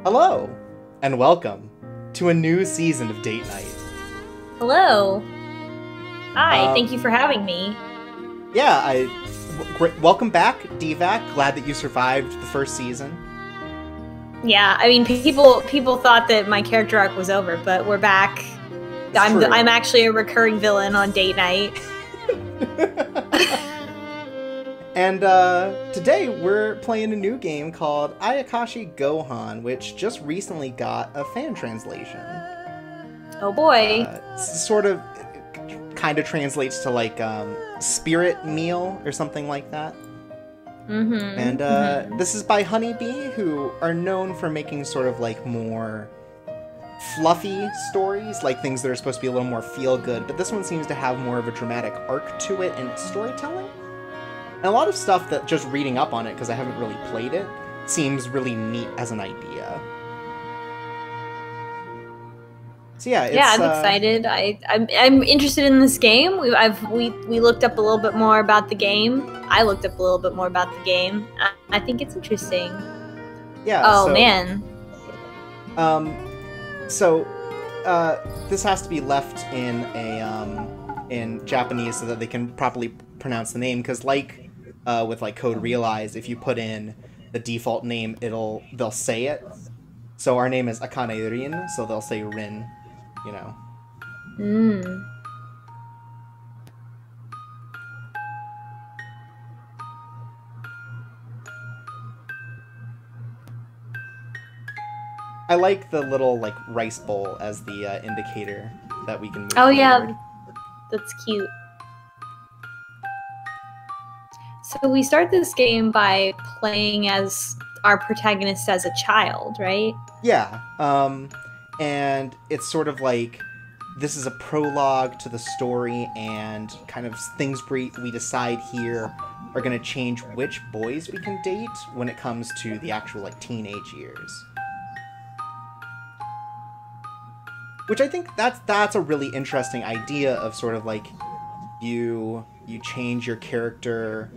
Hello, and welcome to a new season of Date Night. Hello. Hi, thank you for having me. Yeah, welcome back, DVac. Glad that you survived the first season. Yeah, I mean, people thought that my character arc was over, but we're back. I'm actually a recurring villain on Date Night. And today we're playing a new game called Ayakashi Gohan, which just recently got a fan translation. Oh boy. Sort of, kind of translates to like spirit meal or something like that. And this is by Honeybee, who are known for making sort of like more fluffy stories, like things that are supposed to be a little more feel-good, but this one seems to have more of a dramatic arc to it in its storytelling. And a lot of stuff that just reading up on it, because I haven't really played it, seems really neat as an idea. So yeah, I'm excited. I'm interested in this game. We looked up a little bit more about the game. I looked up a little bit more about the game. I think it's interesting. Yeah. Oh man. This has to be left in Japanese so that they can properly pronounce the name, because with like Code Realize, if you put in the default name, they'll say it. So our name is Akane Rin, so they'll say Rin, you know. I like the little like rice bowl as the indicator that we can move forward. Yeah, that's cute. So we start this game by playing as our protagonist as a child, right? Yeah, and it's sort of like this is a prologue to the story, and kind of things we decide here are going to change which boys we can date when it comes to the actual like teenage years. Which I think that's a really interesting idea of sort of like you change your character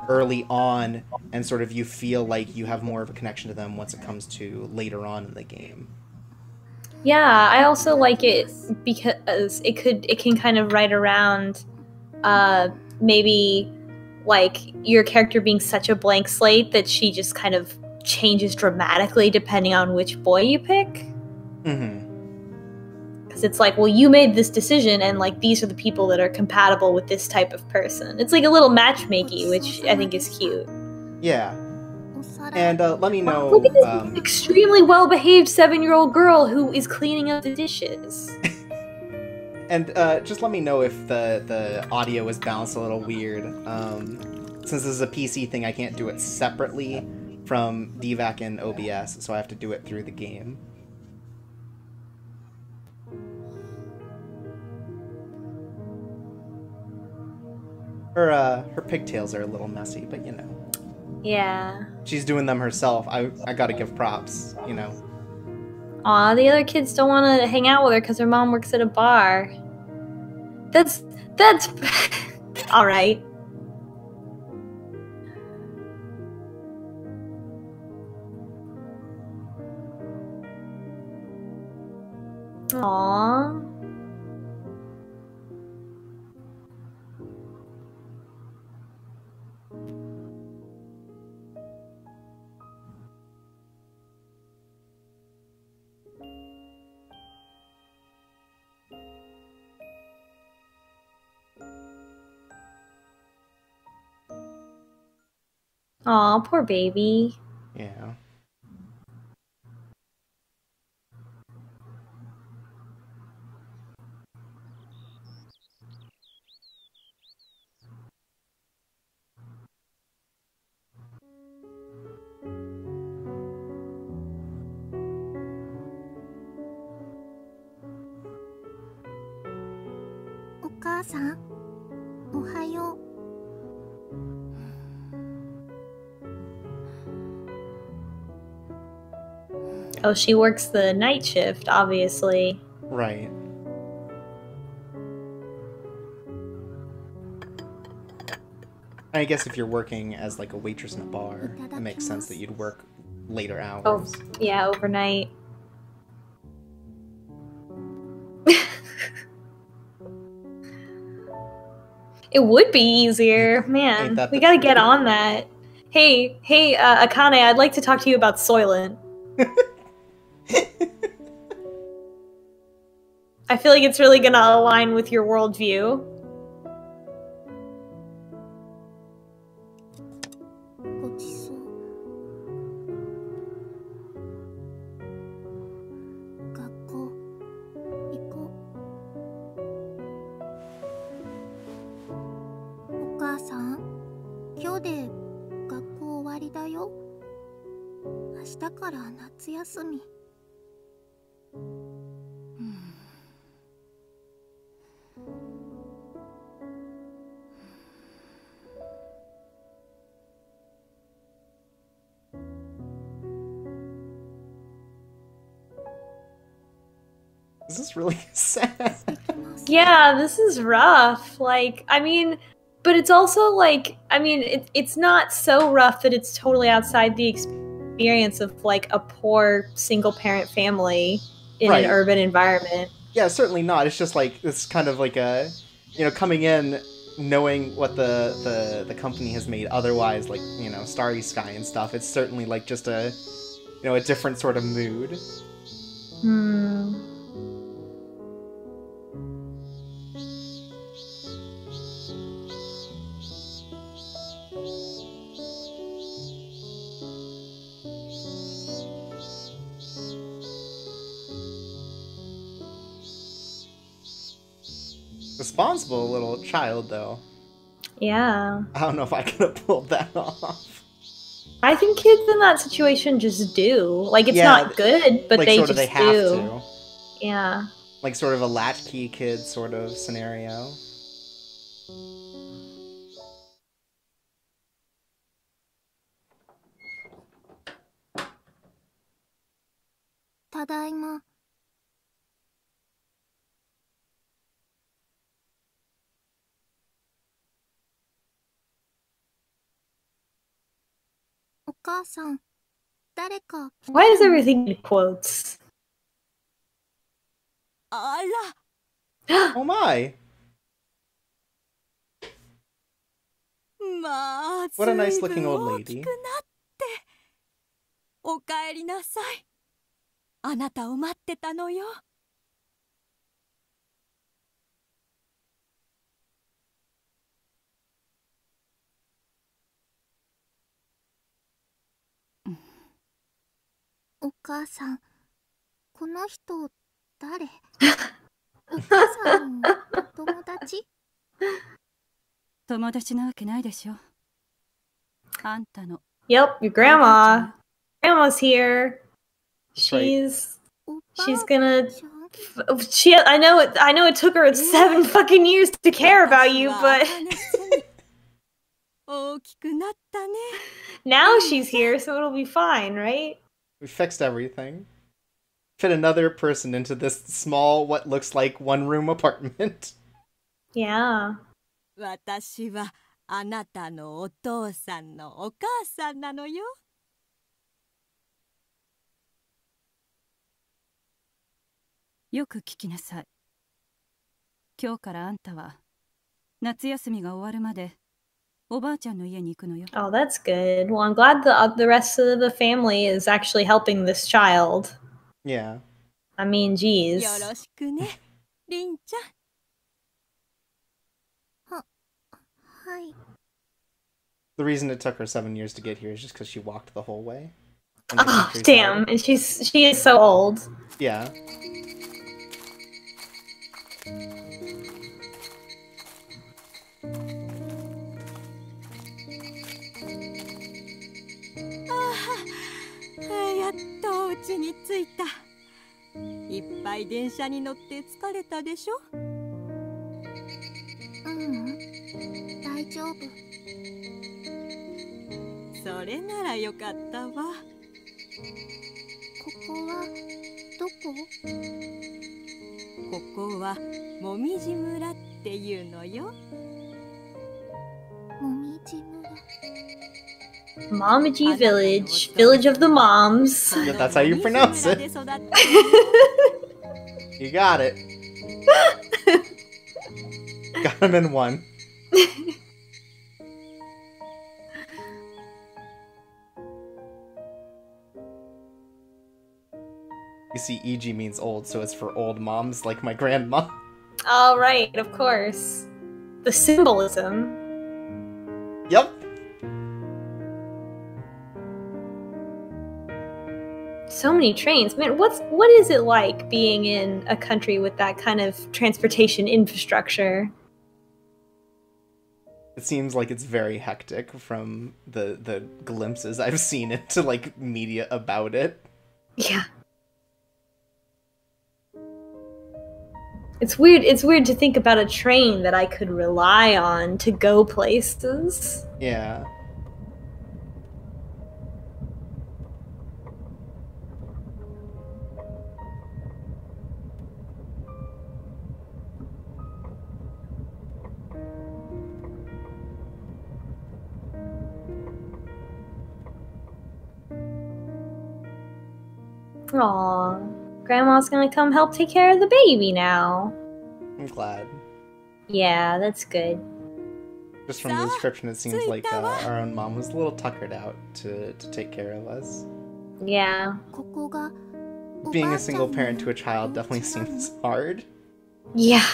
early on, and sort of you feel like you have more of a connection to them once it comes to later on in the game. Yeah, I also like it because it can kind of write around maybe like your character being such a blank slate that she just kind of changes dramatically depending on which boy you pick. Because it's like, well, you made this decision, and like these are the people that are compatible with this type of person. It's like a little matchmaking, which I think is cute. Yeah. And let me know. Look at this extremely well-behaved 7-year-old girl who is cleaning up the dishes. And just let me know if the audio is balanced a little weird. Since this is a PC thing, I can't do it separately from DVac and OBS, so I have to do it through the game. Her pigtails are a little messy, but you know. Yeah. She's doing them herself. I gotta give props, you know. Aw, the other kids don't want to hang out with her because her mom works at a bar. That's all right. Aww. Aw, poor baby. Yeah. Okasa-san, ohayo. Oh, she works the night shift, obviously. Right. I guess if you're working as like a waitress in a bar, it makes sense that you'd work later hours. Oh, yeah, overnight. It would be easier, man. We gotta get on that. Hey, Akane, I'd like to talk to you about Soylent. I feel like it's really gonna align with your worldview. This is really sad. Yeah, this is rough. Like, I mean, but it's also like, I mean, it's not so rough that it's totally outside the experience of like a poor single parent family in an urban environment. Yeah, certainly not. It's just like, it's kind of like a, you know, coming in knowing what the company has made otherwise, like, you know, Starry Sky and stuff. It's certainly like just a, you know, a different sort of mood. Responsible little child, though. Yeah. I don't know if I could have pulled that off. I think kids in that situation just do. Like, it's not good, but like, they sort just of they have to. Yeah. Like, sort of a latchkey kid sort of scenario. Tadaima. お母さん、誰か。Why is everything in quotes? あら。Oh my. まあ、 What a nice looking old lady. 大きくなって。おかえりなさい。あなたを待ってたのよ。お母さん、この人誰？お母さんのお友達？友達なわけないでしょ。あんたの。Yep, your grandma. Grandma's here. She's gonna. I know it took her 7 fucking years to care about you, but now she's here, so it'll be fine, right? We fixed everything. Fit another person into this small, what looks like one-room apartment. Yeah. 私はあなたのお父さんのお母さんなのよ。よく聞きなさい。今日からあんたは夏休みが終わるまでおばあちゃんの家に行くのよ。Oh, that's good. Well, I'm glad the rest of the family is actually helping this child. Yeah. I mean, geez. よろしくね、りんちゃん。はい。 The reason it took her 7 years to get here is just because she walked the whole way. Oh, damn. And she is so old. Yeah. Ah, やっと家に着いた。いっぱい電車に乗って疲れたでしょ？大丈夫。それならよかったわ。ここはどこ？ここはもみじ村っていうのよ。もみじ村。Momaji Village. Village of the Moms. Yeah, that's how you pronounce it. You got it. Got him in one. You see, EG means old, so it's for old moms like my grandma. All right, of course. The symbolism. Yep. So many trains. Man, what is it like being in a country with that kind of transportation infrastructure? It seems like it's very hectic from the glimpses I've seen into like media about it. Yeah. It's weird to think about a train that I could rely on to go places. Yeah. Aw, Grandma's gonna come help take care of the baby now. I'm glad. Yeah, that's good. Just from the description, it seems like our own mom was a little tuckered out to take care of us. Yeah. Being a single parent to a child definitely seems hard. Yeah.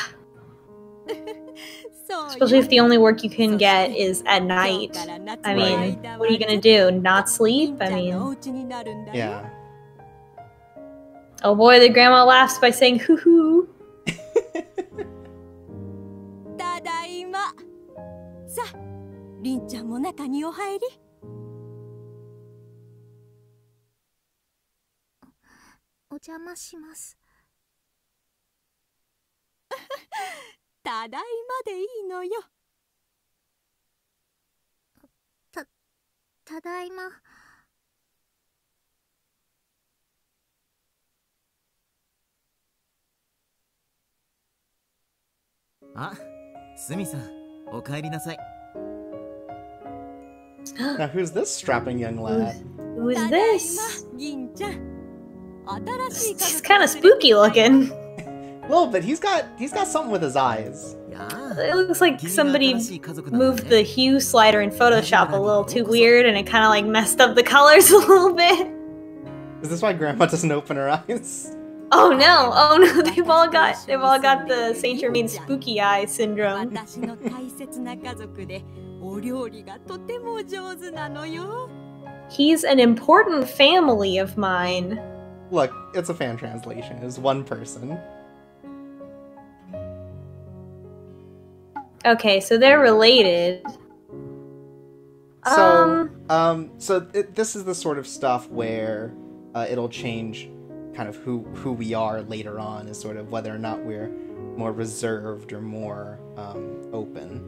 Especially if the only work you can get is at night. I mean, what are you gonna do? Not sleep? I mean... Yeah. Oh boy, the grandma laughs by saying hoo hoo. Now who's this strapping young lad? Who is this? He's kind of spooky looking. Well, but he's got something with his eyes. It looks like somebody moved the hue slider in Photoshop a little too weird, and it kind of like messed up the colors a little bit. Is this why Grandma doesn't open her eyes? Oh no! They've all got the Saint Germain spooky eye syndrome. He's an important family of mine. Look, it's a fan translation. It's one person. Okay, so they're related. This is the sort of stuff where it'll change kind of who we are later on, is sort of whether or not we're more reserved or more open.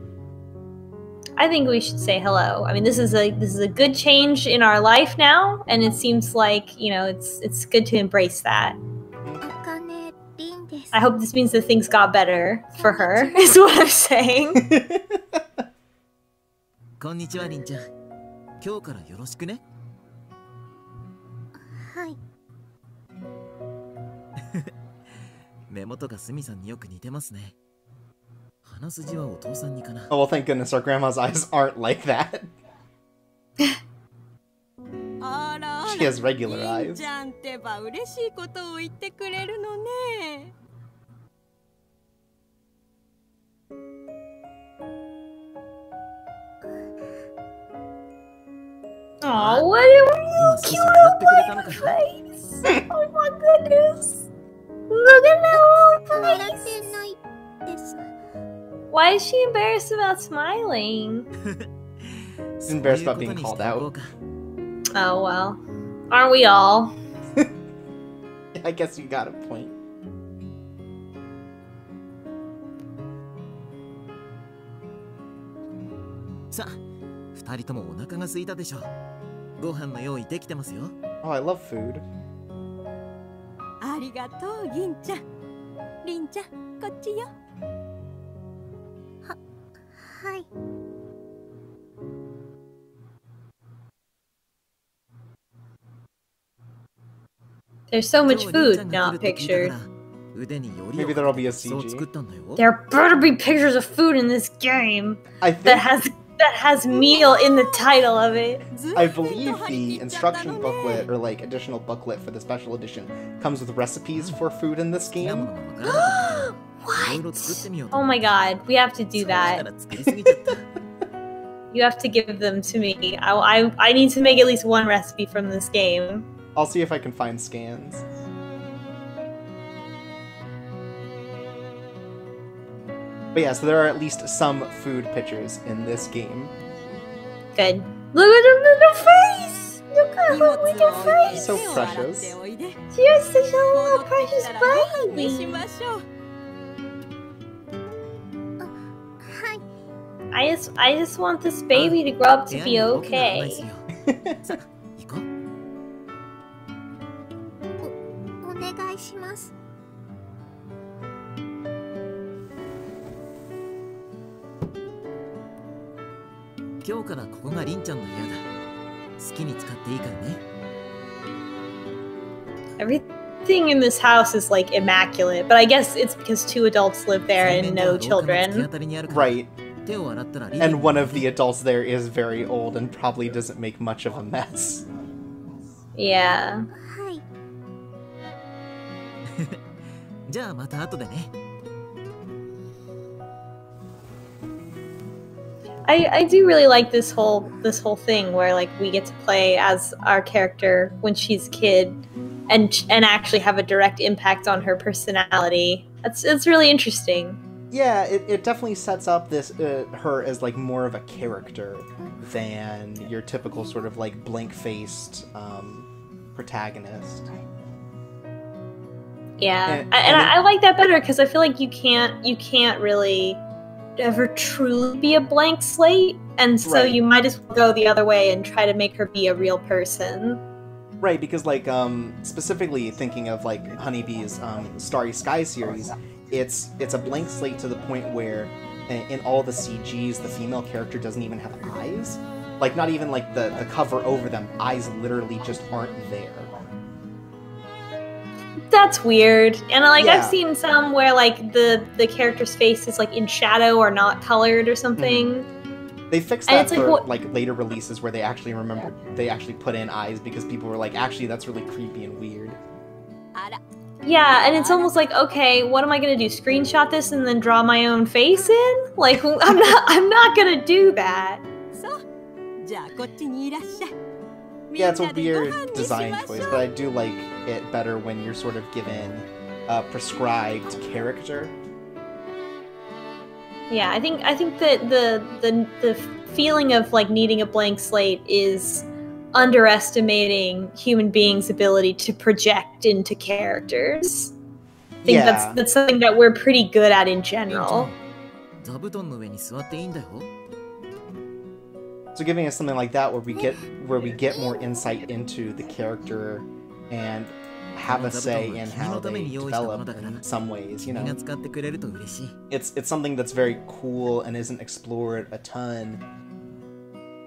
I think we should say hello. I mean, this is a good change in our life now, and it seems like, you know, it's good to embrace that. I hope this means that things got better for her, is what I'm saying. Konnichiwa, Rin-chan. 今日からよろしくね。はい。目元がスミさんによく似てますね。鼻筋はお父さんにかな。Oh, well, thank goodness our grandma's eyes aren't like that. She has regular eyes. Oh, what a cute little boy face! Oh my goodness! Look at that little face! Why is she embarrassed about smiling? She's embarrassed about being called out. Oh well. Aren't we all? I guess you got a point. Oh, I love food. ありがとう、銀ちゃん。リンちゃん、こっちよ。はい。There's so much food not pictured. Maybe there'll be a CG. There better be pictures of food in this game I think that has meal in the title of it. I believe the instruction booklet or like additional booklet for the special edition comes with recipes for food in this game. What? Oh my god, we have to do that. You have to give them to me. I need to make at least one recipe from this game. I'll see if I can find scans. But yeah, so there are at least some food pictures in this game. Good. Look at her little face! Look at her little face! So precious. You're such a little precious baby! I just want this baby to grow up to be okay. お願いします。今日からここがりんちゃんの部屋だ。好きに使っていいからね。Everything in this house is like immaculate, but I guess it's because 2 adults live there and no children. Right. And one of the adults there is very old and probably doesn't make much of a mess. Yeah. はい。じゃあまた後でね。I do really like this whole thing where like we get to play as our character when she's a kid and actually have a direct impact on her personality. It's really interesting. Yeah, it definitely sets up this her as like more of a character than your typical sort of like blank-faced protagonist. Yeah, and I like that better because I feel like you can't really ever truly be a blank slate, and so Right. you might as well go the other way and try to make her be a real person. Right, because like specifically thinking of like Honeybee's Starry Sky series, it's a blank slate to the point where in all the CGs the female character doesn't even have eyes. Like not even like the cover over them, eyes literally just aren't there. That's weird. And like Yeah. I've seen some where like the character's face is like in shadow or not colored or something. They fixed And that it's like, for what- like later releases where they actually put in eyes because people were like, actually that's really creepy and weird. あら。 Yeah, and it's almost like, okay, what am I gonna do? Screenshot this and then draw my own face in? Like I'm not gonna do that. そう。じゃあこっちにいらっしゃい。 Yeah, it's a みんなでご飯 weird にし design ましょ choice, う but I do like it better when you're sort of given a prescribed character. Yeah, I think that the feeling of like needing a blank slate is underestimating human beings' ability to project into characters. I think Yeah. that's something that we're pretty good at in general. 座布団の上に座っていいんだよ。 So giving us something like that where we get more insight into the character and have a say in how they develop in some ways, you 君 know. が使ってくれると嬉しい。 It's something that's very cool and isn't explored a ton.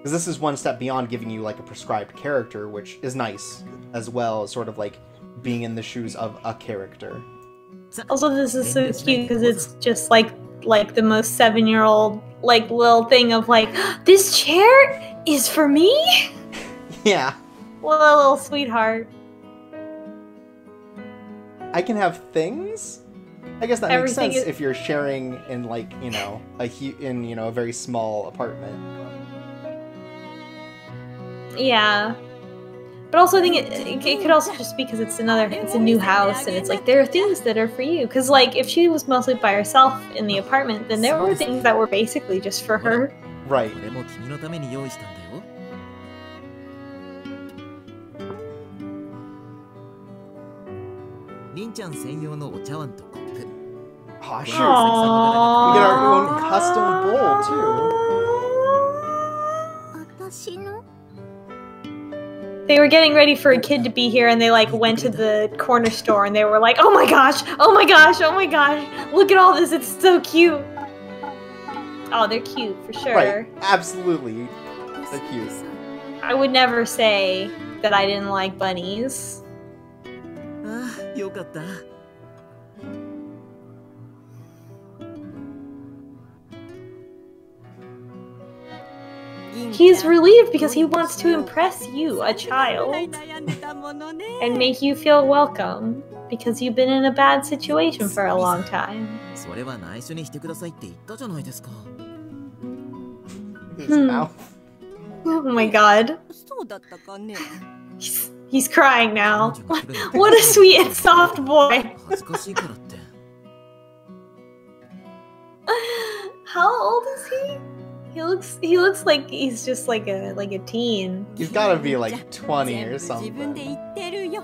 Because this is one step beyond giving you like a prescribed character, which is nice as well as sort of like being in the shoes of a character. Also, this is so cute because it's just like the most 7-year-old like little thing of like, this chair is for me? Yeah. What a little sweetheart. I can have things? I guess that Everything makes sense is- if you're sharing in like, you know, a very small apartment. Yeah. But also I think it could also just be because it's a new house and it's like there are things that are for you. Because like if she was mostly by herself in the apartment, then there were things that were basically just for her. Right. これも君のために用意したんだよ。りんちゃん専用のお茶碗とコップ。 Oh, sure. Aww. We get our own custom bowl, too. 私の They were getting ready for a kid to be here and they like went to the corner store and they were like, oh my gosh, oh my gosh, oh my gosh, look at all this, it's so cute. Oh, they're cute for sure. Right. Absolutely. They're cute. I would never say that I didn't like bunnies. ああ、よかった。He's relieved because he wants to impress you, a child, and make you feel welcome because you've been in a bad situation for a long time. それは内緒にしてくださいって言ったじゃないですか。His mouth. Oh my god. そうだったかね。 He's crying now. What a sweet and soft boy. 恥ずかしいからって。How old is he? He looks like he's just like a teen. He's gotta be like 20 or 自分で something. 言ってるよ。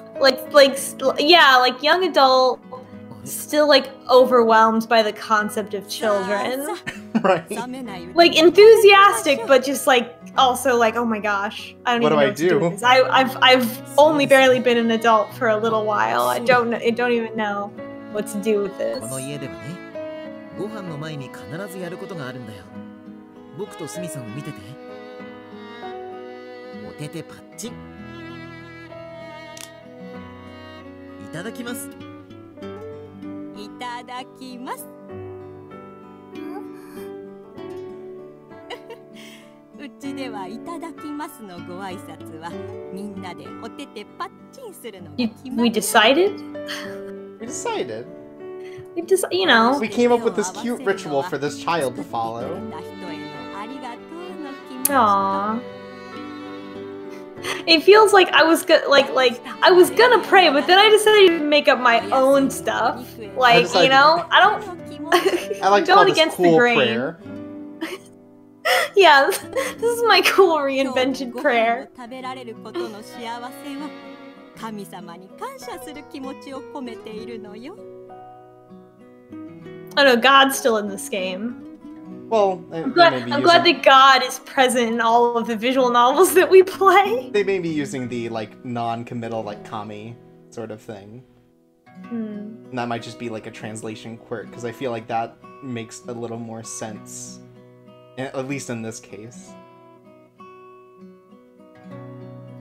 Yeah, like young adult, still like overwhelmed by the concept of children. Right. Like enthusiastic, but just like also like, oh my gosh, I don't What even do know I what to do do? with this. I've only barely been an adult for a little while. I don't even know what to do with this. この家ではね、ご飯の前に必ずやることがあるんだよ。僕とスミさんを見てて。おててパッチン。いただきます。いただきます。うちではいただきますのご挨拶はみんなでおててパッチンするのが決ま We り。 decided? We decided. You know. We came up with this cute ritual for this child to follow. Aww. It feels like I was I was gonna pray, but then I decided to make up my own stuff. Like, you know, I don't. I like to Going call this against the cool grain. prayer. Yeah, this is my cool reinvented prayer. 食べられることの幸せは神様に感謝する気持ちを込めているのよ。 I know God's still in this game. Well, I'm glad that God is present in all of the visual novels that we play. They may be using the like non-committal like kami sort of thing. And that might just be like a translation quirk because I feel like that makes a little more sense, at least in this case.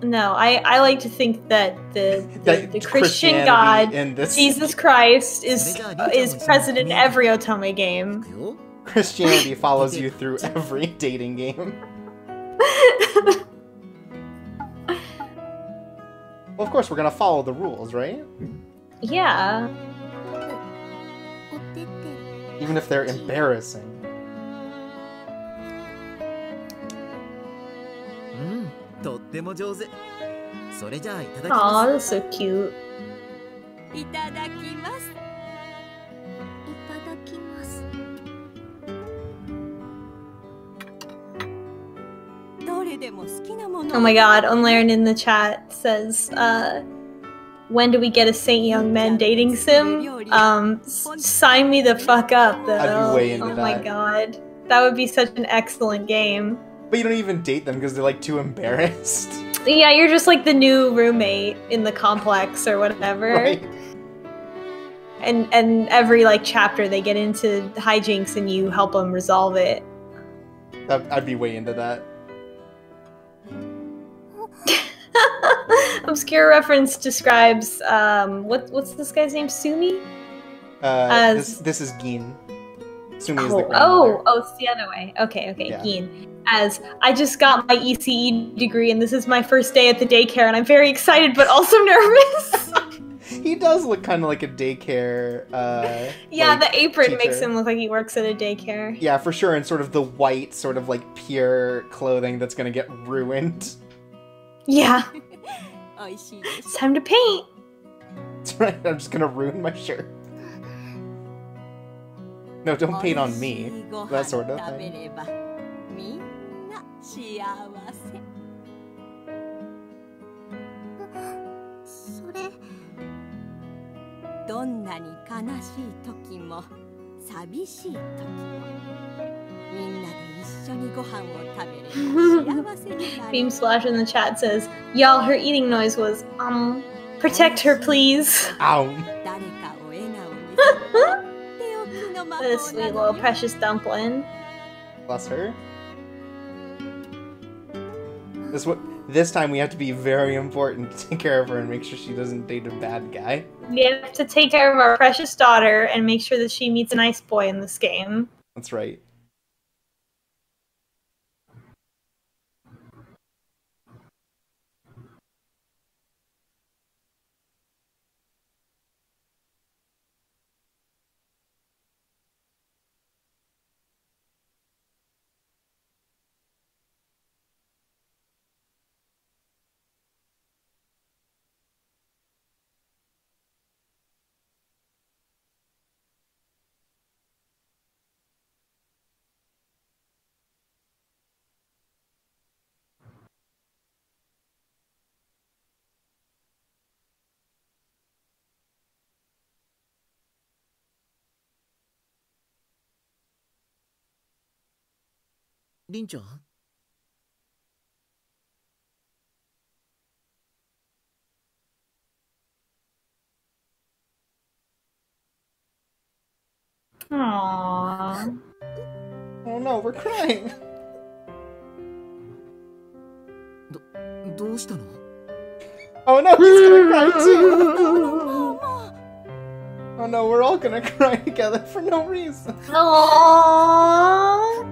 No, I like to think that the Christian God, in this Jesus Christ, is present in every Otome game. Christianity follows you through every dating game. Well, of course, we're gonna follow the rules, right? Yeah. Even if they're embarrassing. とっても上手。それじゃあいただき Aw, ま that's す。 so cute. いただきます。どれでも好きなもの。 Oh my god, Unlaren in the chat says, when do we get a Saint Young Men dating sim? Sign me the fuck up, though. I'd be way into oh my that. god. That would be such an excellent game. But you don't even date them because they're like too embarrassed. Yeah, you're just like the new roommate in the complex or whatever. Right? And every like chapter they get into hijinks and you help them resolve it. I'd be way into that. Obscure reference describes what's this guy's name? Sumi? This is Gin. Sumi is the grandmother. Oh, it's the other way. Okay, Yeah. Gin. As I just got my ECE degree and this is my first day at the daycare and I'm very excited but also nervous. He does look kind of like a daycare. Yeah, like, the apron teacher. makes him look like he works at a daycare. Yeah, for sure, and sort of the white, sort of like pure clothing that's gonna get ruined. Yeah. 美味しいです。 It's time to paint. That's right, I'm just gonna ruin my shirt. No, don't paint on me. That sort of 食べ thing. ればみんな幸せ。それどんなに悲しい時も寂しい時もみんなで一緒にご飯を食べれば幸せにな Beam る。 Splash in the chat says, y'all, her eating noise was, protect her, please. Ow. 誰かを笑顔にするとっておきの魔 What a 法 sweet な little のよ。 precious dumpling. Bless her. This time we have to be very important to take care of her and make sure she doesn't date a bad guy. We have to take care of our precious daughter and make sure that she meets a nice boy in this game. That's right. Rinちゃん Aww. Oh no, we're crying. どうしたの Oh no, he's gonna cry too. Oh no, we're all gonna cry together for no reason. Aww.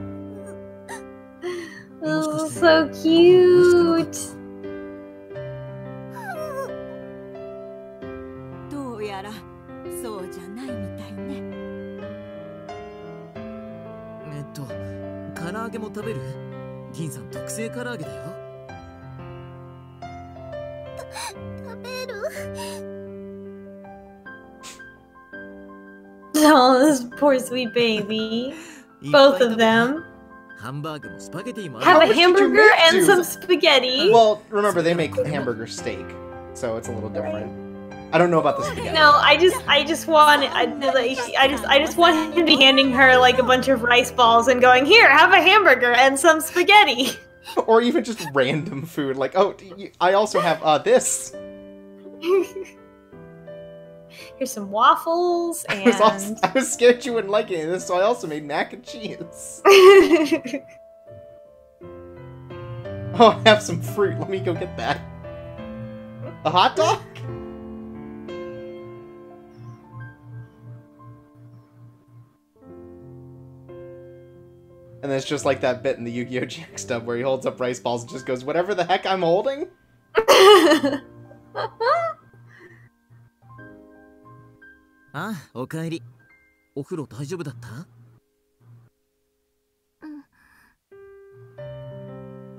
This is so cute. どうやらそうじゃないみたいね。唐揚げも食べる銀さん特製唐揚げだよ。食べる。 Oh, this poor sweet baby. Both of them. ハンバーグもスパゲティもあ Have る。 a much did you hamburger make, and some Susan? spaghetti. Well, remember, they make hamburger steak, so it's a little different. I don't know about the spaghetti. No, I just want I just want him to be handing her like a bunch of rice balls and going, "Here, have a hamburger and some spaghetti." Or even just random food, like, oh, I also have Here's this. some waffles and I was scared you wouldn't like any of this, so I also made mac and cheese. Oh, I have some fruit. Let me go get that. A hot dog? And it's just like that bit in the Yu-Gi-Oh! GX dub where he holds up rice balls and just goes, whatever the heck I'm holding? あ、おかえり。お風呂大丈夫だった？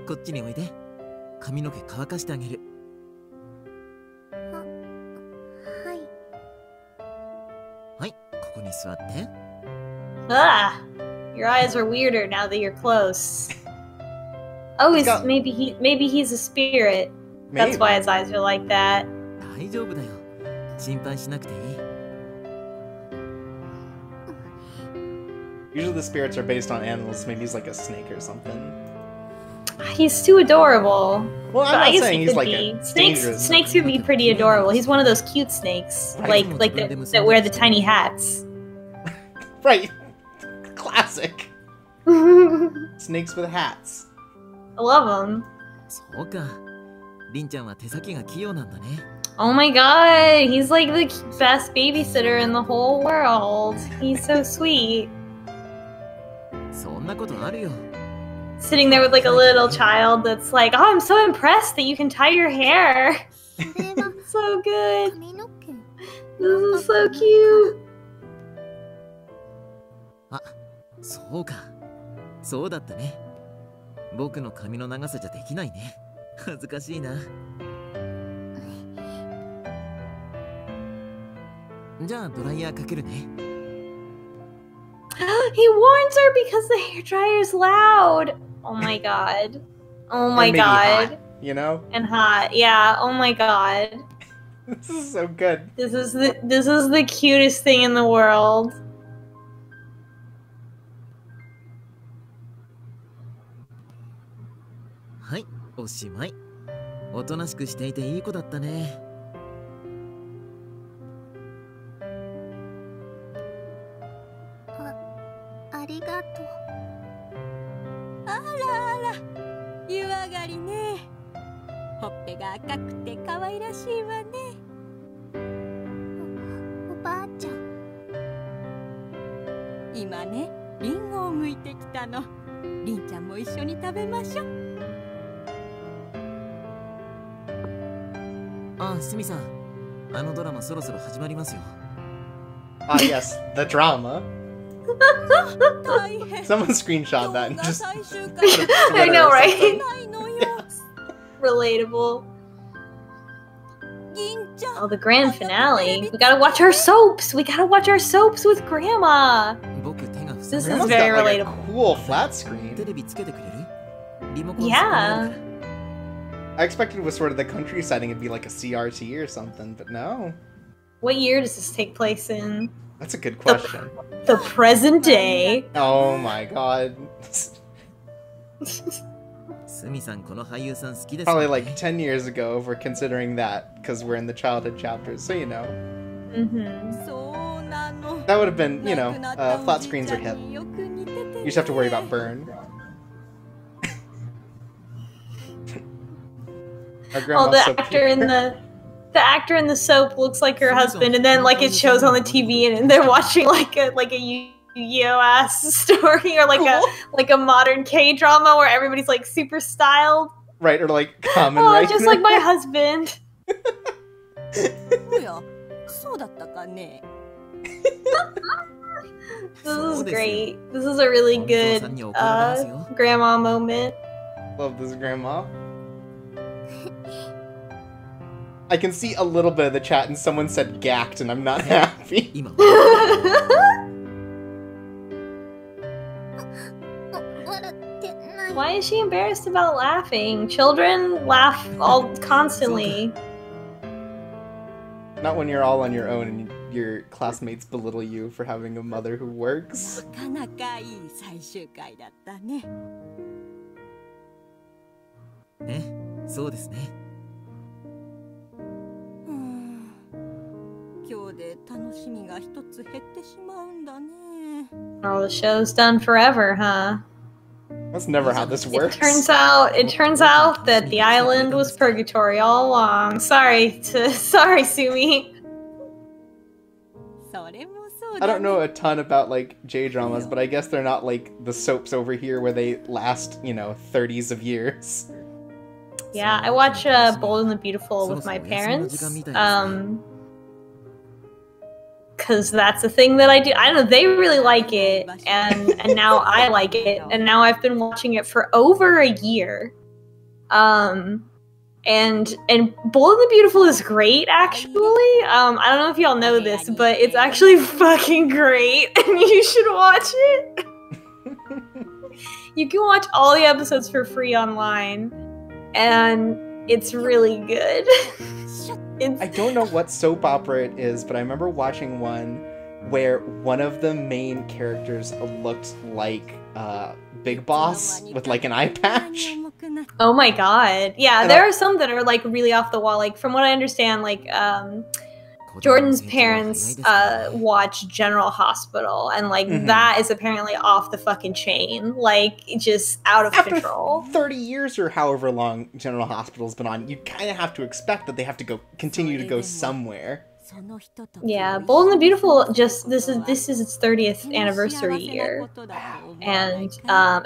こっちにおいで。髪の毛乾かしてあげる。はい。はい、ここに座って。Ah, your eyes are weirder now that you're close. Oh, maybe he's a spirit. That's why his eyes are like that. 大丈夫だよ。心配しなくていい。Usually the spirits are based on animals. Maybe he's like a snake or something. He's too adorable. Well, I'm But not I guess saying he he's could like be. a Snakes dangerous... can be pretty adorable. He's one of those cute snakes, Right. like that wear the tiny hats. Right. Classic. Snakes with hats. I love them. そうか。りんちゃんは手先が器用なんだね。Oh my god, he's like the best babysitter in the whole world. He's so sweet. そんなことあるよ。 Sitting there with like a little child that's like, oh, I'm so impressed that you can tie your hair. So good. 髪の毛。 This is so cute. あ、そうか。そうだったね。僕の髪の長さじゃできないね。恥ずかしいな。じゃあドライヤーかけるね。He warns her because the hairdryer is loud. Oh my god. Oh my And maybe god. hot, you know? And hot. Yeah. Oh my god. This is so good. This is the cutest thing in the world. はい、おしまい。おとなしくしていていい子だったね。ありがとう。あらあら、湯上がりね。しいわね。おばあちゃん。今ね、リンゴを剥いてきたの。リンちゃんも一緒に食べましょう。あ、すみさん。あのドラマそろそろ始まりますよ。Ah, yes, the drama. 大変。 Someone screenshot that and 今日が just 最終回 I know, right? ないのよ。 Relatable. 銀ちゃん。 Oh, the grand finale. We gotta watch our soaps. We gotta watch our soaps with Grandma. 僕手が塞 This が is Grandma's very got like a relatable. cool flat screen. テレビつけてくれる？リモコン Yeah. I expected it was sort of the country setting, it'd be like a CRT or something, but no. What year does this take place in? That's a good question. The present day. Oh my god. すみさんこの俳優さん好きです Probably よね like 10 years ago if we're considering that, because we're in the childhood chapters, so you know. Mm-hmm. そうなの。 That would have been, you know, 亡くなった flat おじい screens ちゃ are ん hip. によく似ててね You just have to worry about burn. Our Oh, grandma's the so actor in cute. the actor in the soap looks like her husband, and then like it shows on the TV, and they're watching like a Yu-Gi-Oh ass story or like a modern K drama where everybody's like super styled. Right, or like common, Oh, right? just like my husband. おや、そうだったかね。 This is そうですよ。 great. This is a really お父 good さんに怒られますよ。 grandma moment. Love this grandma. I can see a little bit of the chat and someone said gacked and I'm not happy. 今笑ってない。 Why is she embarrassed about laughing? Children laugh all constantly. Not when you're all on your own and your classmates belittle you for having a mother who works. なかなかいい最終回だったね。ね、そうですね。今日で楽しみが一つ減ってしまうんだね。 Oh, the show's done forever, huh? That's never how this works. It turns out that the island was purgatory all along. Sorry, Sumi. それもそう I だ don't know a ton about like J-dramas, but I guess they're not like the soaps over here where they last, you know, 30s of years. Yeah, I watch Bold and the Beautiful with my parents. Cause that's a thing that I do. I don't know, they really like it, and now I like it, and now I've been watching it for over a year. And Bold and the Beautiful is great, actually. I don't know if y'all know this, but it's actually fucking great, and you should watch it. You can watch all the episodes for free online, and it's really good. I don't know what soap opera it is, but I remember watching one where one of the main characters looked like Big Boss with like an eye patch. Oh my god. Yeah, And there are some that are like really off the wall. Like from what I understand, like Jordan's parents watch General Hospital, and like that is apparently off the fucking chain. Like just out of control. 30 years or however long General Hospital's been on, you kind of have to expect that they have to continue to go somewhere. Yeah, Bold and the Beautiful just this is its 30th anniversary year. And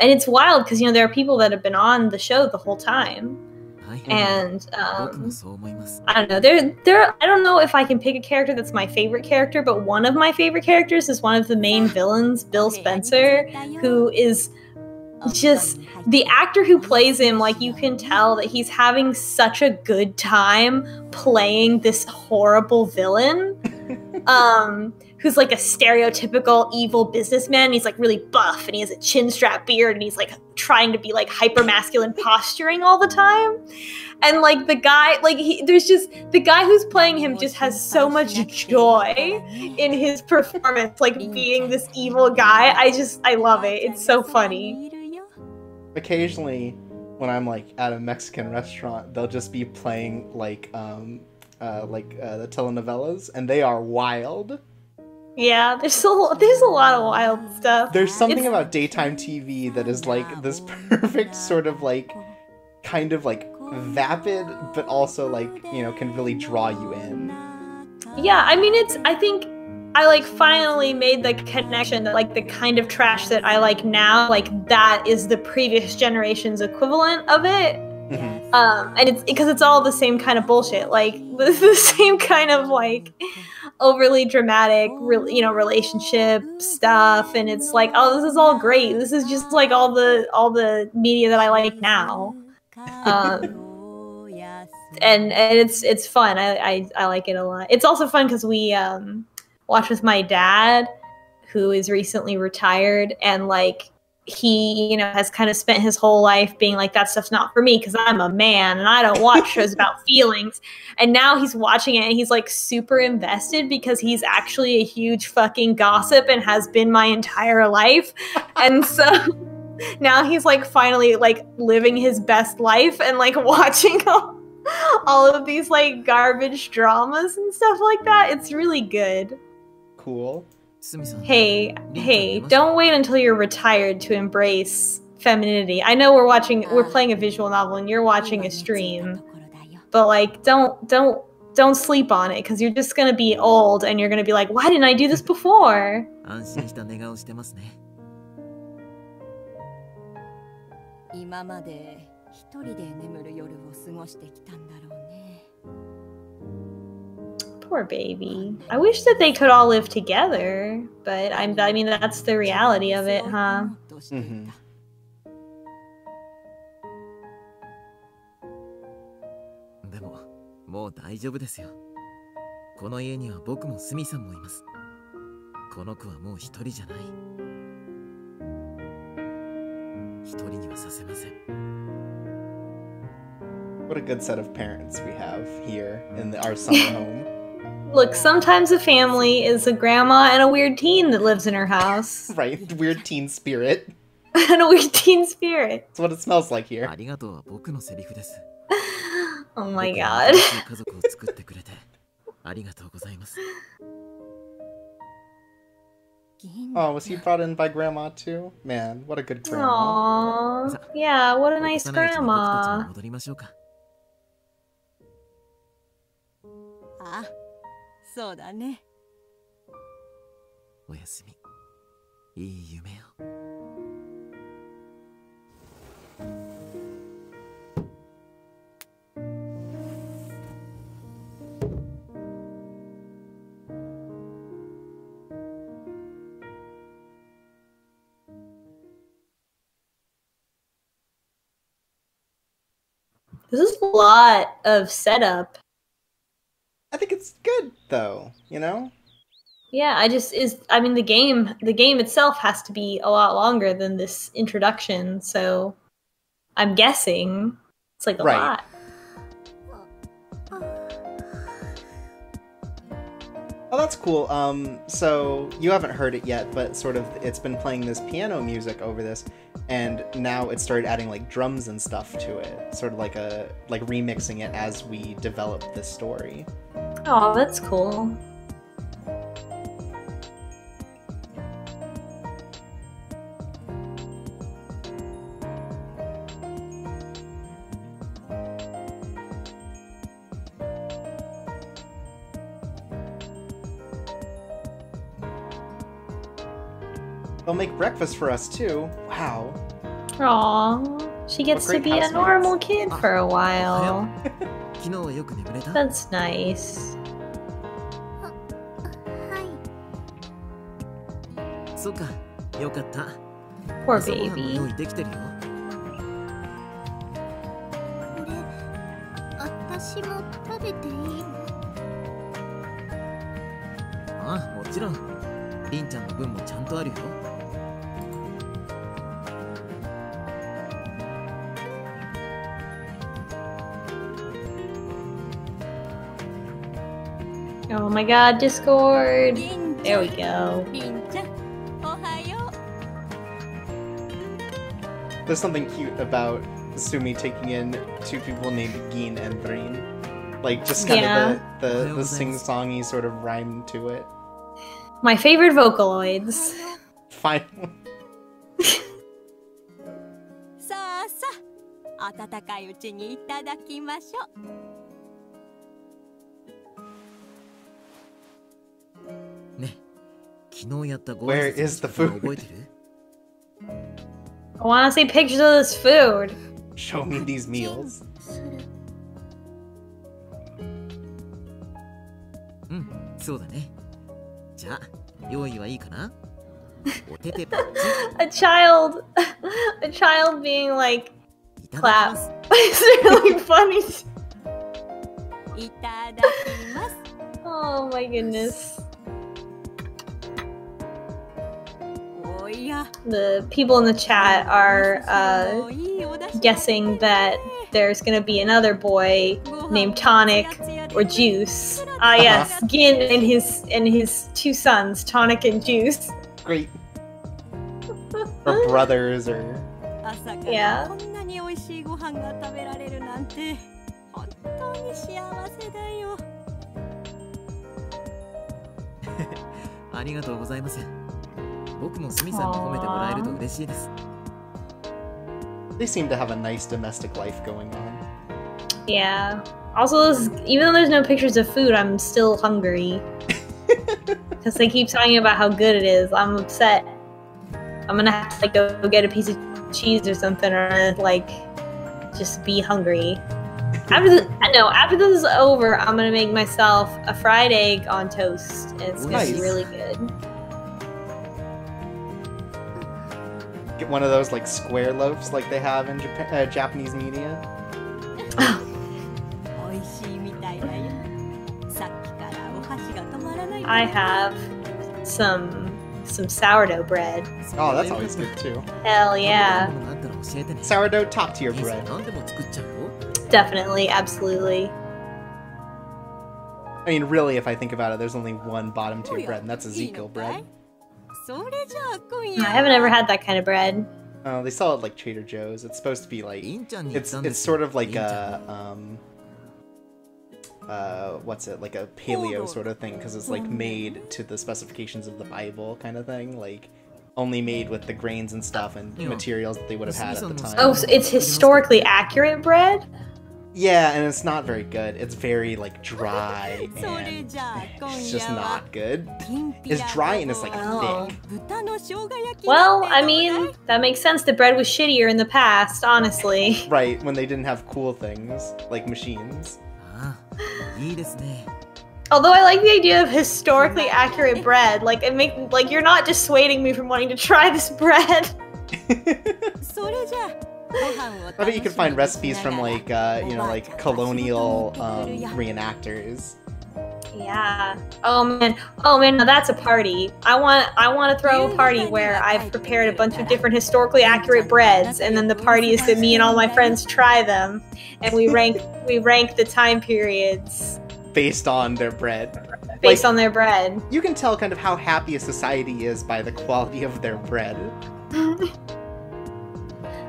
it's wild because you know there are people that have been on the show the whole time. And I don't know. I don't know if I can pick a character that's my favorite character, but one of my favorite characters is one of the main villains, Bill Spencer, who is just the actor who plays him. Like you can tell that he's having such a good time playing this horrible villain. Who's like a stereotypical evil businessman. He's like really buff and he has a chin strap beard and he's like trying to be like hyper masculine posturing all the time. And like the guy, like there's just the guy who's playing him just has so much joy in his performance, like being this evil guy. I love it. It's so funny. Occasionally, when I'm like at a Mexican restaurant, they'll just be playing like the telenovelas, and they are wild. Yeah, there's a lot of wild stuff. There's something about daytime TV that is like this perfect sort of like kind of like vapid, but also like, you know, can really draw you in. Yeah, I mean, I think I like finally made the connection that like the kind of trash that I like now, like that is the previous generation's equivalent of it. Mm-hmm. And it's because it's all the same kind of bullshit, like the same kind of like overly dramatic, you know, relationship stuff, and it's like, oh, this is all great. This is just like all the media that I like now. And it's fun. I like it a lot. It's also fun because we watch with my dad, who is recently retired, and like he, you know, has kind of spent his whole life being like, that stuff's not for me because I'm a man and I don't watch shows about feelings. And now he's watching it and he's like super invested because he's actually a huge fucking gossip and has been my entire life. And so now he's like finally like living his best life and like watching all of these like garbage dramas and stuff like that. It's really good. Cool. Hey, don't wait until you're retired to embrace femininity. I know we're playing a visual novel and you're watching a stream, but like don't sleep on it because you're just gonna be old and you're gonna be like, why didn't I do this before? 今まで一人で眠る夜を過ごしてきたんだろうね。 Poor baby. I wish that they could all live together, but I mean that's the reality of it, huh? Mm-hmm. でも、もう大丈夫ですよ。この家には僕もスミさんもいます。この子はもう一人じゃない。一人にはさせません。 What a good set of parents we have here in our summer home. Look, sometimes a family is a grandma and a weird teen that lives in her house. Right, weird teen spirit. And a weird teen spirit. That's what it smells like here. ありがとうは僕のセリフです。 Oh my god. 家族を作ってくれてありがとうございます。 Oh, was he brought in by grandma too? Man, what a good grandma. Aww. Yeah, what a nice grandma. 戻りましょうか。あ、そうだね。おやすみ。いい夢を。 This is a lot of setup. I think it's good though, you know? Yeah, I mean the game itself has to be a lot longer than this introduction, so I'm guessing it's like a lot. Oh, that's cool. So you haven't heard it yet, but sort of it's been playing this piano music over this, and now it started adding like drums and stuff to it, sort of like remixing it as we develop this story. Oh, that's cool. They'll make breakfast for us too. Wow. Aww, she gets to be a normal kid for a while. That's nice. Poor baby. 私も食べていいの？ああ、もちろん。りんちゃんの分もちゃんとあるよ。 Oh my god, Discord! There we go. There's something cute about Sumi taking in two people named Gin and Rin. Like, just kind of the sing-songy sort of rhyme to it. My favorite Vocaloids. Finally. さあさ、温かいうちにいただきましょう。ね、昨日やったご Where 挨拶 is the の仕方 food? 覚えてる？ I want to see pictures of this food. Show me these meals. うん、そうだね。じゃあ、用意はいいかな？おててパッチ A child being like, いただきま clap. す。 It's really funny. う。いただきます。 Oh my goodness. おや、 The people in the chat are いいお出汁 guessing that there's gonna be another boy named Tonic or Juice. Ah yes, Gin and his two sons, Tonic and Juice. Great. Or brothers, or 朝か Yeah. らこんなに美味しいご飯が食べられるなんて本当に幸せだよ。ありがとうございます。僕もスミさんに褒めてもらえると嬉しいです。 they seem to have a nice domestic life going on. Yeah. Also, even though there's no pictures of food, I'm still hungry. Because they keep talking about how good it is. I'm upset. I'm gonna have to like go get a piece of cheese or something, or like just be hungry. After this is over, I'm gonna make myself a fried egg on toast, and it's gonna be Nice. really good. Get one of those like square loaves like they have in Japanese media. 美味しいみたいだよ。さっきからお箸が止まらない。 I have some sourdough bread. Oh, that's always good too. Hell yeah, ものがあったら教えてね。 Sourdough top tier 兄さ bread. ん何でも作っちゃうよ。 definitely, absolutely. I mean, really, if I think about it, there's only one bottom tier bread, and that's Ezekiel bread. それじゃあ今 I 夜 haven't ever had that kind of bread. Oh, they sell it like Trader Joe's. It's supposed to be like インちゃんに言ったんで it's すよ。 sort of like インちゃん what's it, like a paleo sort of thing, because it's like made to the specifications of the Bible kind of thing, like only made with the grains and stuff and Yeah. materials that they would have had at the time. Oh, so it's historically accurate bread? Yeah, and it's not very good. It's very like dry それ and じゃあ今 it's 夜 just は not good. きんぴ It's ら dry and it's like Oh. thick. 豚の生姜焼き Well, なんて I どうだい mean, that makes sense. The bread was shittier in the past, honestly. Right, when they didn't have cool things like machines. ああ、いいですね。 Although I like the idea of historically accurate bread. Like you're not dissuading me from wanting to try this bread. それじゃあご飯を I bet you can find recipes from like you know, おばあ like ちゃんが colonial 仕事に行ってくれるよ。 reenactors. Yeah. Oh man, now that's a party. I want to throw a party where I've prepared a bunch of different historically accurate breads, and then the party is that me and all my friends try them, and we rank the time periods Based on their bread. based Like, on their bread. you can tell kind of how happy a society is by the quality of their bread.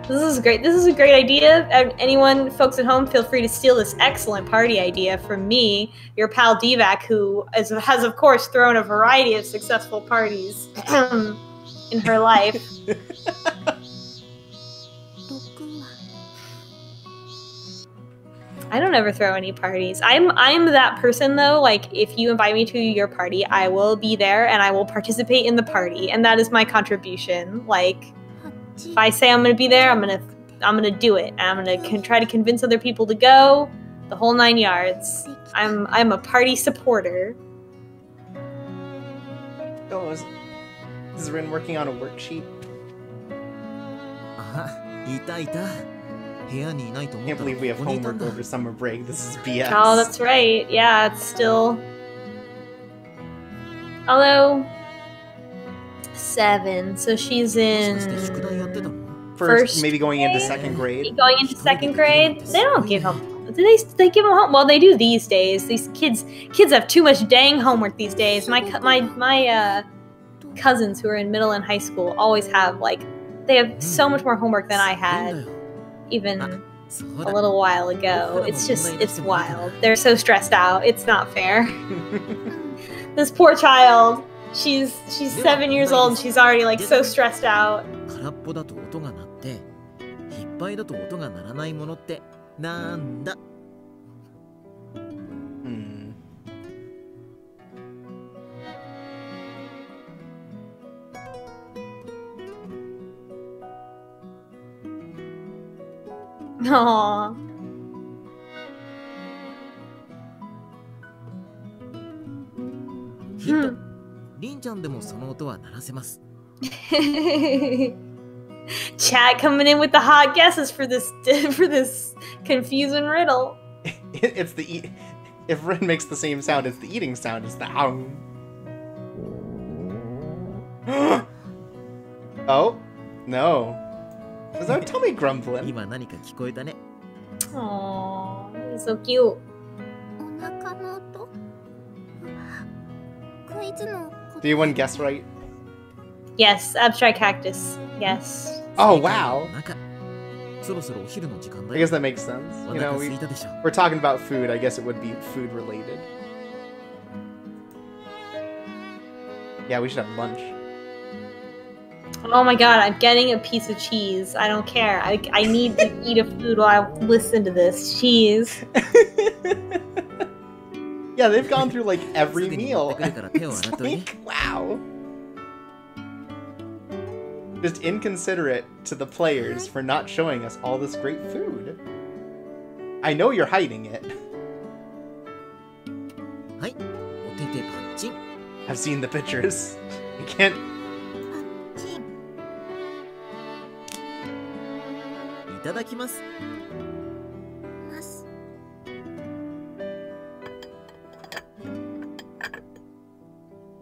This is great. This is a great idea. Anyone, folks at home, feel free to steal this excellent party idea from me, your pal DVac, who has of course thrown a variety of successful parties in her life. I don't ever throw any parties. I'm that person though. Like if you invite me to your party, I will be there and I will participate in the party, and that is my contribution. Like if I say I'm gonna be there, I'm gonna do it. I'm gonna try to convince other people to go. The whole 9 yards. I'm a party supporter. Oh, is Rin working on a worksheet? あ、いたいた。部屋にいないと思っ Can't たら believe we have ここにいた homework んだ。 over summer break. This is BS. Oh, that's right. Yeah, it's still. Although 7, so she's もしかして宿題やって in たの？ First, first maybe going into second grade. going into second grade. They don't give them. Do they give them home? Well, they do these days. These kids have too much dang homework these days. My cousins who are in middle and high school always have like they have so much more homework than I いいんだ had よ。 even そう a だ。 little while ago. It's wild. They're so stressed out. It's not fair. This poor child. She's 7 years old and she's already like so stressed out. 空っぽだと音が鳴って引っぱいだと音が鳴らないものってなんだ？Aww. ヒント。りんちゃんでもその音は鳴らせます。Chat coming in with the hot guesses for this confusing riddle. It's the if Rin makes the same sound, it's the eating sound. It's the hum. Oh no! Is that tummy grumbling? 今何か聞こえたね。 Aww, it's so cute. お腹の音。クイズの答 Do you want to guess right? Yes, abstract cactus. Yes. Oh wow! 中。そろそろお昼の時間だ I よ。 guess that makes sense. お You 腹 know, 空いたでしょ。 we're talking about food. I guess it would be food related. Yeah, we should have lunch. Oh my god, I'm getting a piece of cheese. I don't care. I need to eat a food while I listen to this. Cheese. Yeah, they've gone through like every すぐに meal. 持ってくるから手を It's 洗っといて。 like, wow. Just inconsiderate to the players for not showing us all this great food. I know you're hiding it. はい。お手手パッチン。 I've seen the pictures. I can't. え。チン。いただきます。ます。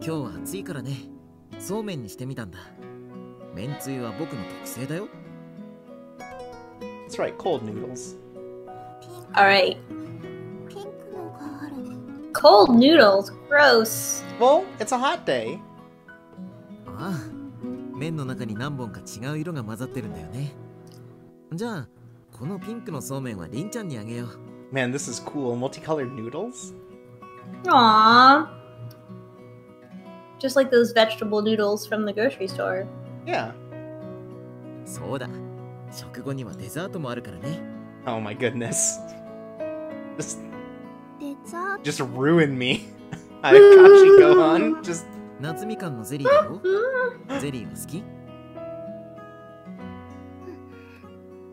今日は暑いからね。そうめんにしてみたんだ。めんつゆは僕の特製だよ。 That's right, cold noodles. Alright. ピンクのがある。 Cold noodles. Gross. Well, it's a hot day. ああ。麺の中に何本か違う色が混ざってるんだよね。じゃあ、このピンクのそうめんはりんちゃんにあげよう。 Man, this is cool. Multicolored noodles? Aww. Just like those vegetable noodles from the grocery store. Yeah. そうだ。食後にはデザートもあるからね。 Oh my goodness. Just, デザート。 just ruin me. Ayakashi Gohan. Just. 夏みかんのゼリーだよ。ゼリーは好き？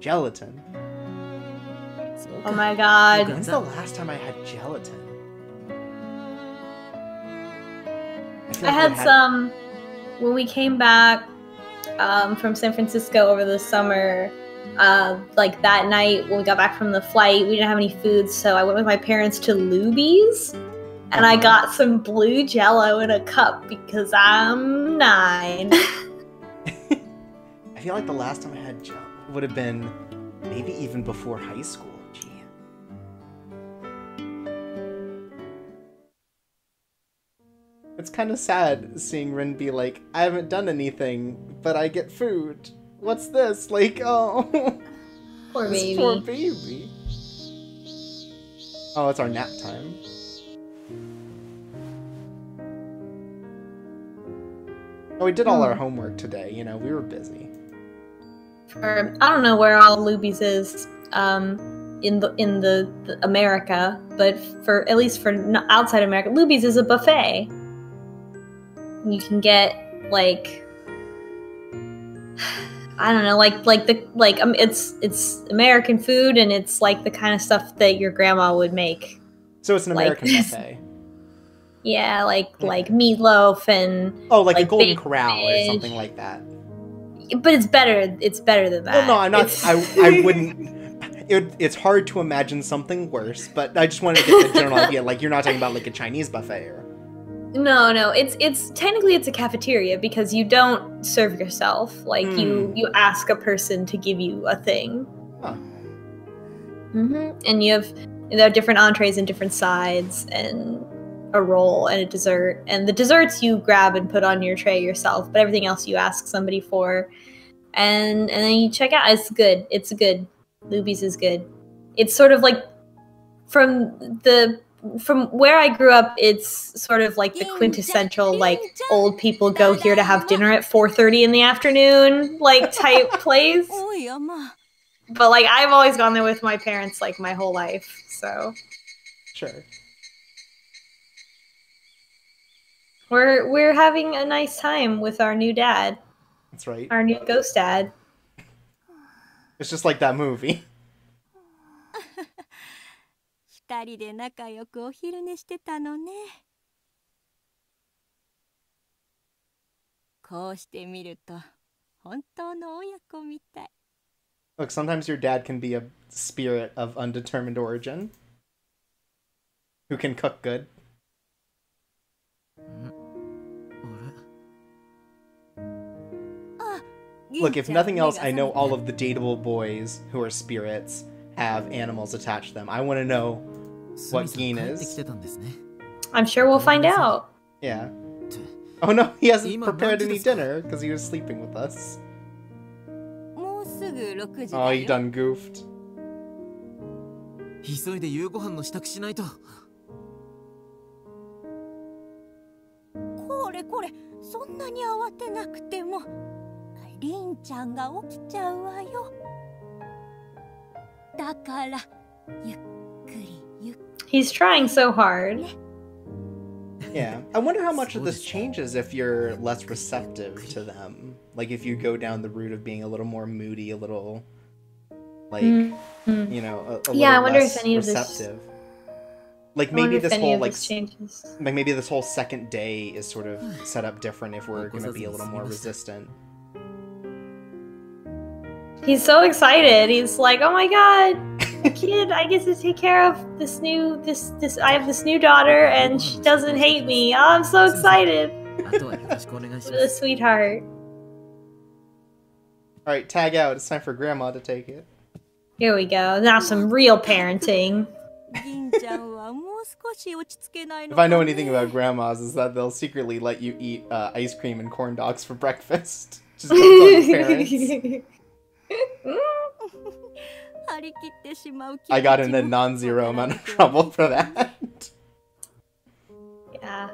Gelatin. そう Oh か。 my god. When's the last time I had gelatin? feel I like had some when we came back from San Francisco over the summer. Like that night when we got back from the flight, we didn't have any food, so I went with my parents to Luby's, and I got some blue Jello in a cup because I'm 9. I feel like the last time I had Jello would have been maybe even before high school. Gee. It's kind of sad seeing Rin be like, I haven't done anything, but I get food. What's this? Like, oh. Poor This baby. poor baby. Oh, it's our nap time. Oh, we did all our homework today. You know, we were busy. I don't know where all Luby's is in the America, but for at least for outside America, Luby's is a buffet. You can get like I don't know, it's American food, and it's like the kind of stuff that your grandma would make. So it's an Like- American buffet. Yeah, like meatloaf and Oh, like a like Golden baked Corral or fish. something like that. But it's better. It's better than that. Well, no, I'm not. It's- I wouldn't. It's hard to imagine something worse, but I just wanted to get the general idea. Like, you're not talking about like a Chinese buffet or. No. It's technically it's a cafeteria because you don't serve yourself. Like you ask a person to give you a thing. Huh. And there are different entrees and different sides and a roll and a dessert. And the desserts you grab and put on your tray yourself, but everything else you ask somebody for. And then you check out. It's good. It's good. Luby's is good. It's sort of like from where I grew up, it's sort of like the quintessential like old people go here to have dinner at 4:30 in the afternoon like type place. おいやまあ But like I've always gone there with my parents like my whole life, so Sure. we're having a nice time with our new dad. That's right. Our new ghost dad. It's just like that movie. 二人で仲良くお昼寝してたのね。こうして見ると本当の親子みたい。 Look, sometimes your dad can be a spirit of undetermined origin who can cook good. Look, if nothing else, I know all of the dateable boys who are spirits have animals attached to them. I want to know what Gin is. I'm sure we'll find out. Yeah. Oh no, he hasn't prepared any dinner because he was sleeping with us. もうすぐ6時だ Oh, よ。 he done goofed. 急いで夕ご飯の支度しないと。これこれ、そんなに慌てなくてもりんちゃんが起きちゃうわよ。だからゆっくりゆっくり。 He's trying so hard. Yeah. I wonder how much of this changes if you're less receptive to them. Like if you go down the route of being a little more moody, a little like you know, a Yeah, I little wonder less if any of this- receptive. Like I wonder maybe if this any whole of like this changes. like maybe this whole second day is sort of set up different if we're going to be a little more resistant. He's so excited. He's like, "Oh my god, a kid! I get to take care of this new this. I have this new daughter, and she doesn't hate me. Oh, I'm so excited! あとはよろしくお願いし What ま a す。 sweetheart." All right, tag out. It's time for grandma to take it. Here we go. Now some real parenting. 銀ちゃんはもう少し落ち着けないの If I か know ね anything about grandmas, is that they'll secretly let you eat ice cream and corn dogs for breakfast. Just don't tell your parents. 張り切ってしまう I got in a 気持ちも non-zero amount of trouble for that. Yeah,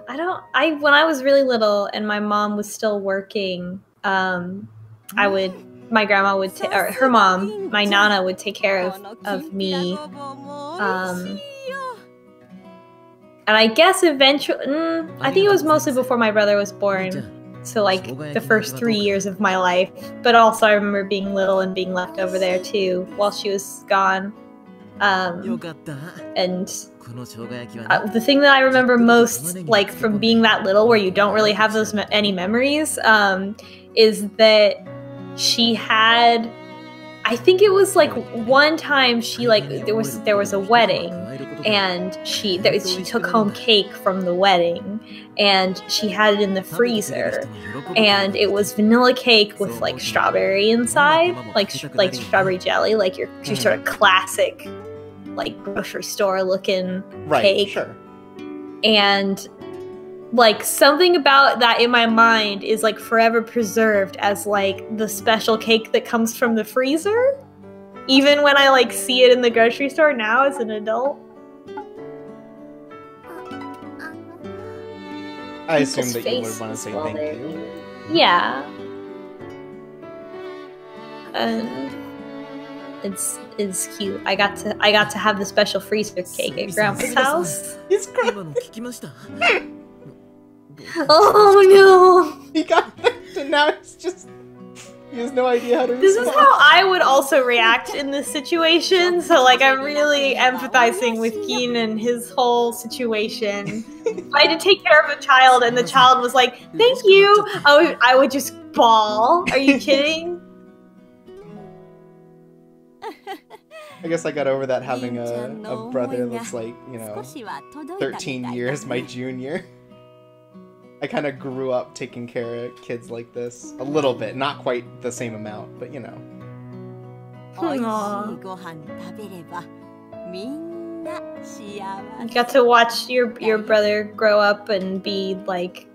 when I was really little and my mom was still working, my grandma would or her mom, my nana would take care of me. And I guess eventually, I think it was mostly before my brother was born. So like the first 3 years of my life. But also I remember being little and being left over there too while she was gone. よかった。 And この生姜焼きはね。 the thing that I remember most, like from being that little, where you don't really have those any memories, is that she had. I think it was like one time she like there was a wedding, and she took home cake from the wedding, and she had it in the freezer, and it was vanilla cake with like strawberry inside, like strawberry jelly, like your sort of classic, like grocery store looking cake. Sure. And like something about that in my mind is like forever preserved as like the special cake that comes from the freezer, even when I like see it in the grocery store now as an adult. I assume People's that you would faces want to say while thank they're you. eating. Yeah. And it's cute. I got to have the special freezer cake at Grandma's house. He's 今の聞きました。 Oh no! He got that, and now he's just. He has no idea how to This is respond. how I would also react in this situation. So like I'm really empathizing with Geen and his whole situation. If I had to take care of a child and the child was like, "Thank you," I would just bawl. Are you kidding? I guess I got over that having a brother that's like, 13 years my junior. I kind of grew up taking care of kids like this. A little bit. Not quite the same amount, but you know. おいしいご飯食べればみんな幸 You せ got to watch your brother grow up and be like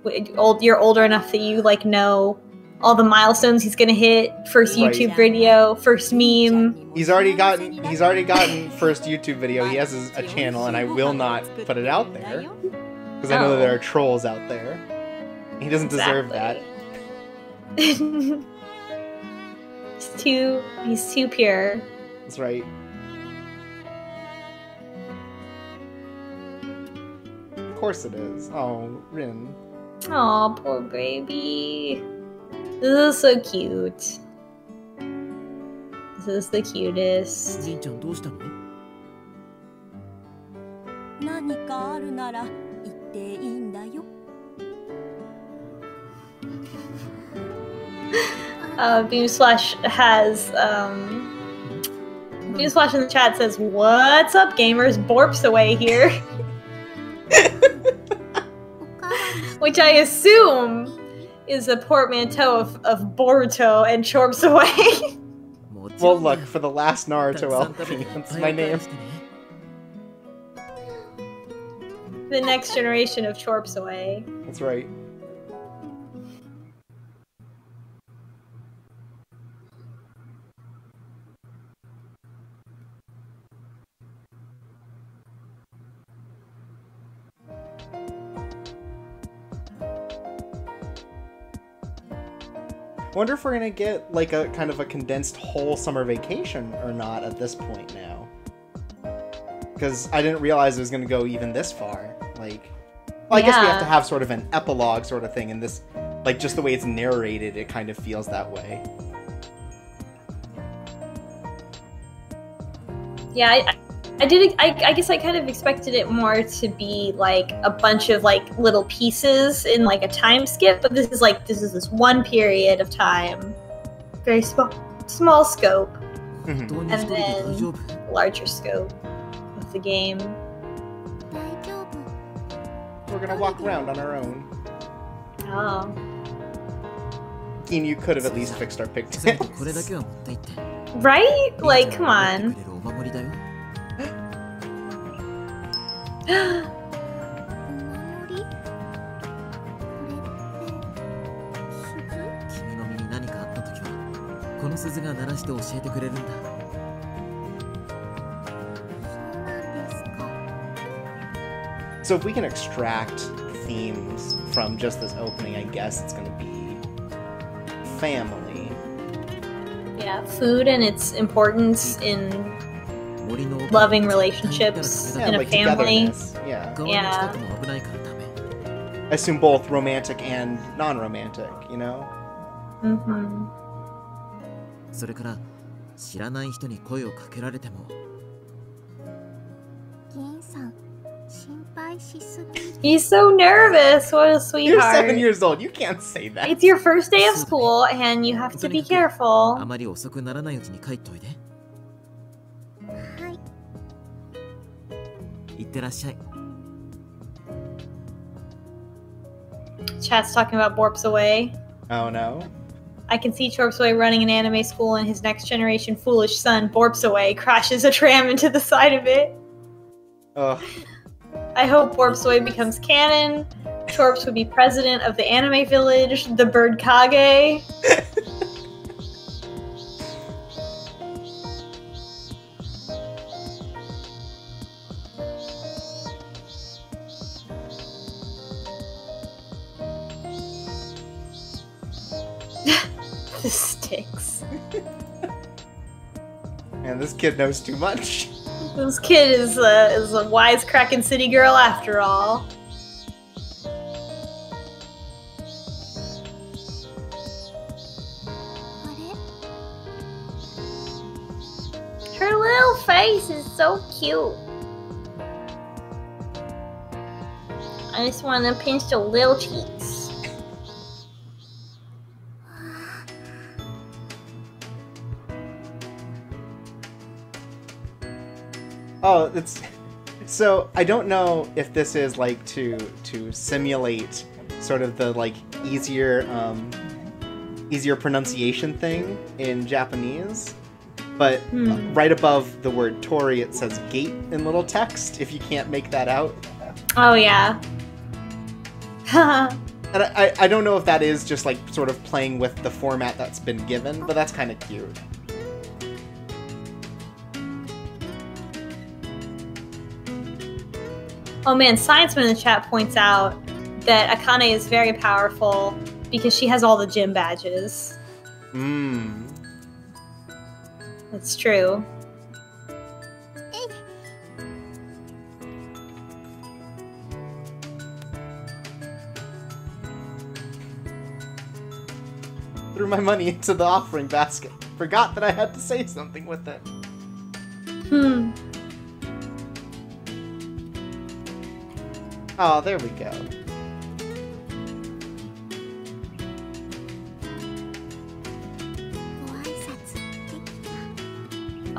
you're older enough that you like know all the milestones he's gonna hit. First Right. YouTube video, first meme. He's already gotten first YouTube video. He has a channel, and I will not put it out there because I know that there are trolls out there. He doesn't deserve that. He's too pure. That's right. Of course it is. Oh, Rin. Aw, poor baby. This is so cute. This is the cutest. りんちゃんどうしたの？何かあるなら言っていいんだよ。Beamsplash has, Beamsplash in the chat says, "What's up, gamers? Borps away here." Which I assume is a portmanteau of Boruto and Chorps away. Well, look, for the last Naruto LP, that's my name. The next generation of Chorps away. That's right. Wonder if we're gonna get like a kind of a condensed whole summer vacation or not at this point now. Because I didn't realize it was gonna go even this far. Like, well, I guess we have to have sort of an epilogue sort of thing, and this, like, just the way it's narrated, it kind of feels that way. Yeah, I guess I kind of expected it more to be like a bunch of like little pieces in like a time skip, but this is this one period of time, very small scope, and then larger scope of the game. We're gonna walk around on our own. Oh. Keen, you could have at least fixed our pigtails. Right? Like, come on. So if we can extract themes from just this opening, I guess it's gonna be family. Yeah, food and its importance in loving relationships in a like family. Yeah. Yeah. I assume both romantic and non-romantic, you know? Mm-hmm. それから知らない人に声をかけられても He's so nervous. What a You're sweetheart. 7 years old. You can't say that. It's your first day of school and you have to be careful. あまり遅くならないうちに帰っておいで。はい。いってらっしゃい。 Chat's talking about Borps away. Oh no. I can see Chorps away running an anime school and his next generation foolish son, Borps away, crashes a tram into the side of it. Ugh. I hope Borps away becomes canon. Chorps would be president of the anime village, the bird Kage. The sticks. Man, this kid knows too much. This kid is a wisecracking city girl after all. Her little face is so cute. I just want to pinch the little cheeks. Oh, it's so I don't know if this is like to simulate sort of the like easier pronunciation thing in Japanese, but right above the word Tori it says gate in little text if you can't make that out. Oh yeah. And I don't know if that is just like sort of playing with the format that's been given, but that's kind of cute. Oh man, Scienceman in the chat points out that Akane is very powerful because she has all the gym badges. Mmm. That's true. Threw my money into the offering basket. Forgot that I had to say something with it. Oh, there we go.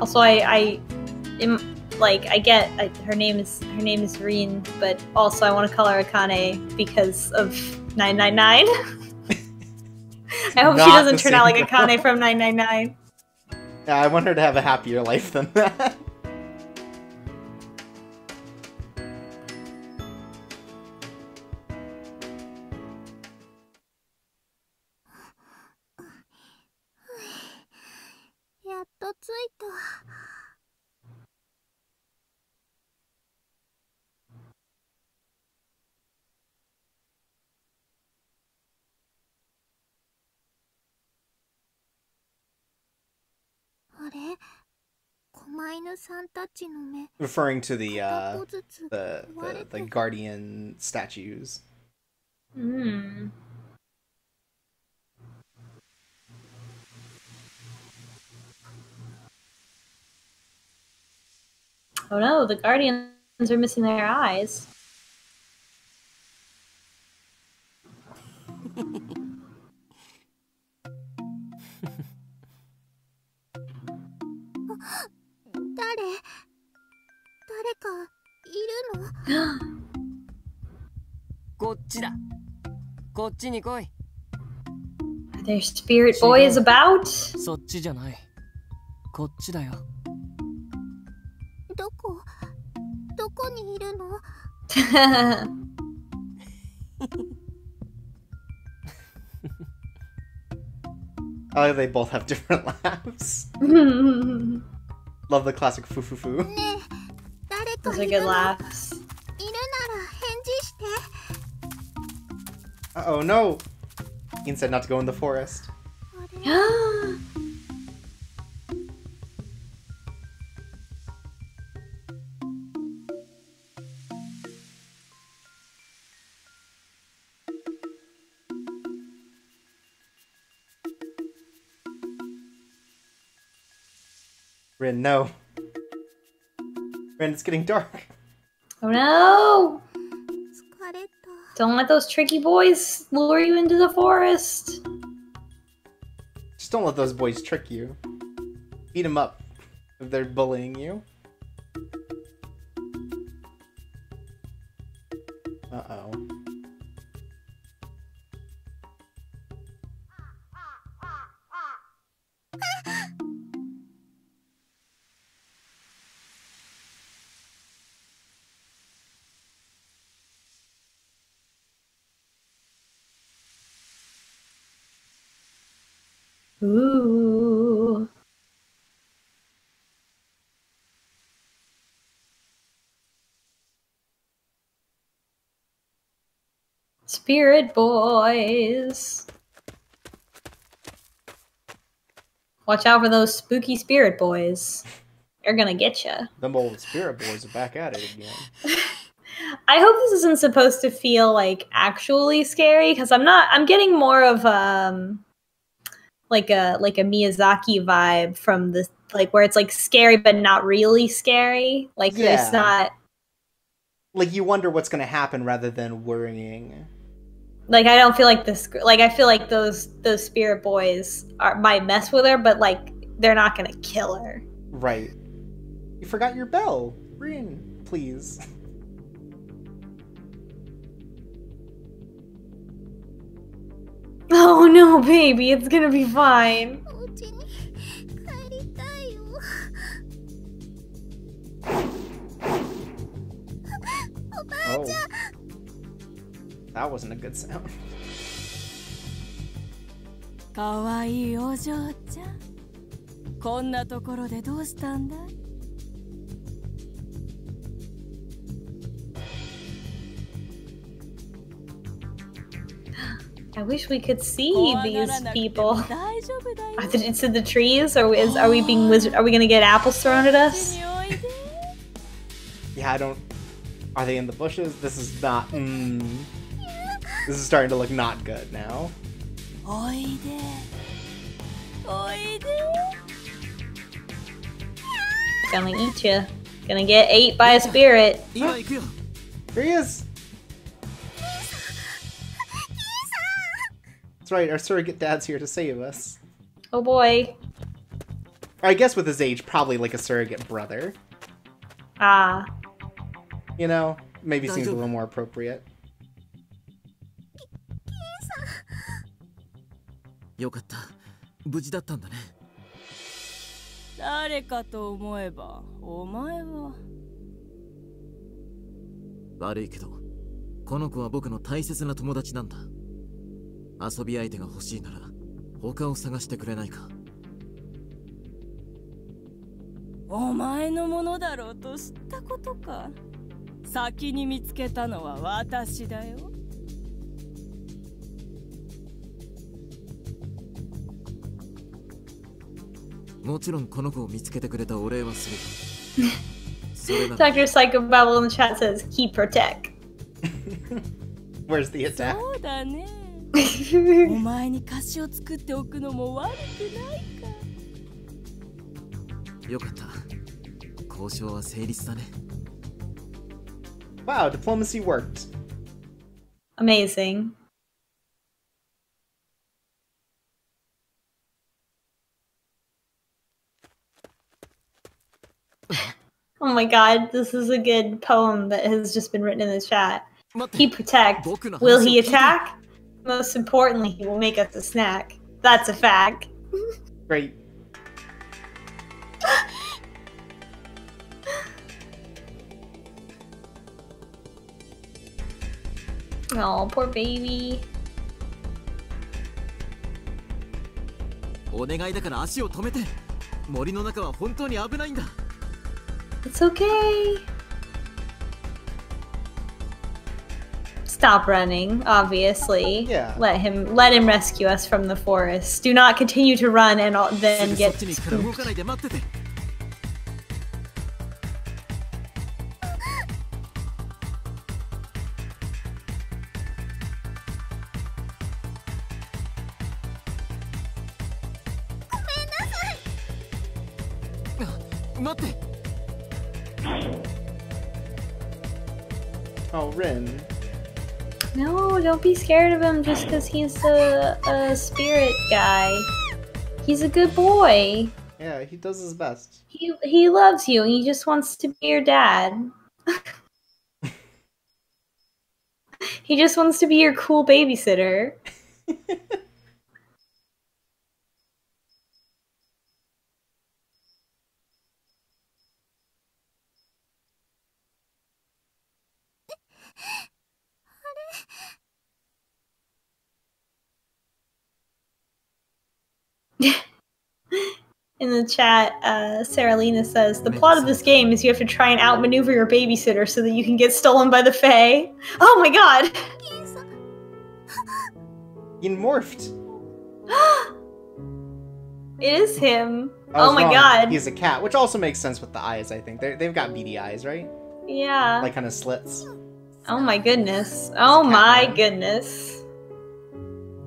Also, I get her name is Rin, but also I want to call her Akane because of 999. I hope she doesn't turn out like Akane from 999. Yeah, I want her to have a happier life than that. Referring to the guardian statues. Oh no, the guardians are missing their eyes. Are there spirit boys about? Oh, they both have different laughs. Love the classic foo foo foo. Those are good laughs. Uh-oh, no! Ian said not to go in the forest. Rin, no. Rin, it's getting dark. Oh no! Don't let those tricky boys lure you into the forest. Just don't let those boys trick you. Beat them up if they're bullying you. Uh-oh. Ooh. Spirit boys. Watch out for those spooky spirit boys. They're gonna get you. Them old spirit boys are back at it again. I hope this isn't supposed to feel like actually scary because I'm getting more of like a Miyazaki vibe from this, like where it's like scary but not really scary. Like there's not like you wonder what's gonna happen rather than worrying. Like I don't feel like this. Like I feel like those spirit boys might mess with her, but like they're not gonna kill her. Right. You forgot your bell. Rin, please. Oh no, baby, it's gonna be fine. Oh. That wasn't a good sound. Kawaii ojo-chan. こんなところでどうしたんだ? I wish we could see these people. It's in the trees, or are we being are we gonna get apples thrown at us? Yeah, I don't. Are they in the bushes? This is not. This is starting to look not good now. Gonna eat you. Gonna get ate by a spirit. Here he is. That's right, our surrogate dad's here to save us. Oh boy. Or I guess with his age, probably like a surrogate brother. Ah. You know, maybe seems a little more appropriate. よかった。無事だったんだね。誰かと思えば、お前は。悪いけど、この子は僕の大切な友達なんだ。遊び相手が欲しいなら、他を探してくれないか。お前のものだろうと知ったことか。先に見つけたのは私だよ。もちろんこの子を見つけてくれたお礼はする。Dr. Psychobabble in the chat says, keep protect. Where's the attack? そうだね。お前に菓子を作っておくのも悪くないか。よかった。交渉は成立だね。Wow, diplomacy worked. Amazing. Oh my god, this is a good poem that has just been written in the chat. He protect. Will he attack? Most importantly, he will make us a snack. That's a fact. Great. Oh, poor baby. お願いだから足を止めて。森の中は本当に危ないんだ。It's okay. Stop running, obviously. Yeah. Let him rescue us from the forest. Do not continue to run and then get spooked. Oh, Rin. No, don't be scared of him just because he's a spirit guy. He's a good boy. Yeah, he does his best. He loves you and he just wants to be your dad. He just wants to be your cool babysitter. In the chat, Sarah Lena says, the plot of this game is you have to try and outmaneuver your babysitter so that you can get stolen by the Fae. Oh my god! He morphed. It is him. Oh my god. He's a cat, which also makes sense with the eyes, I think. They've got beady eyes, right? Yeah. Like kind of slits. Oh my goodness. Oh my goodness.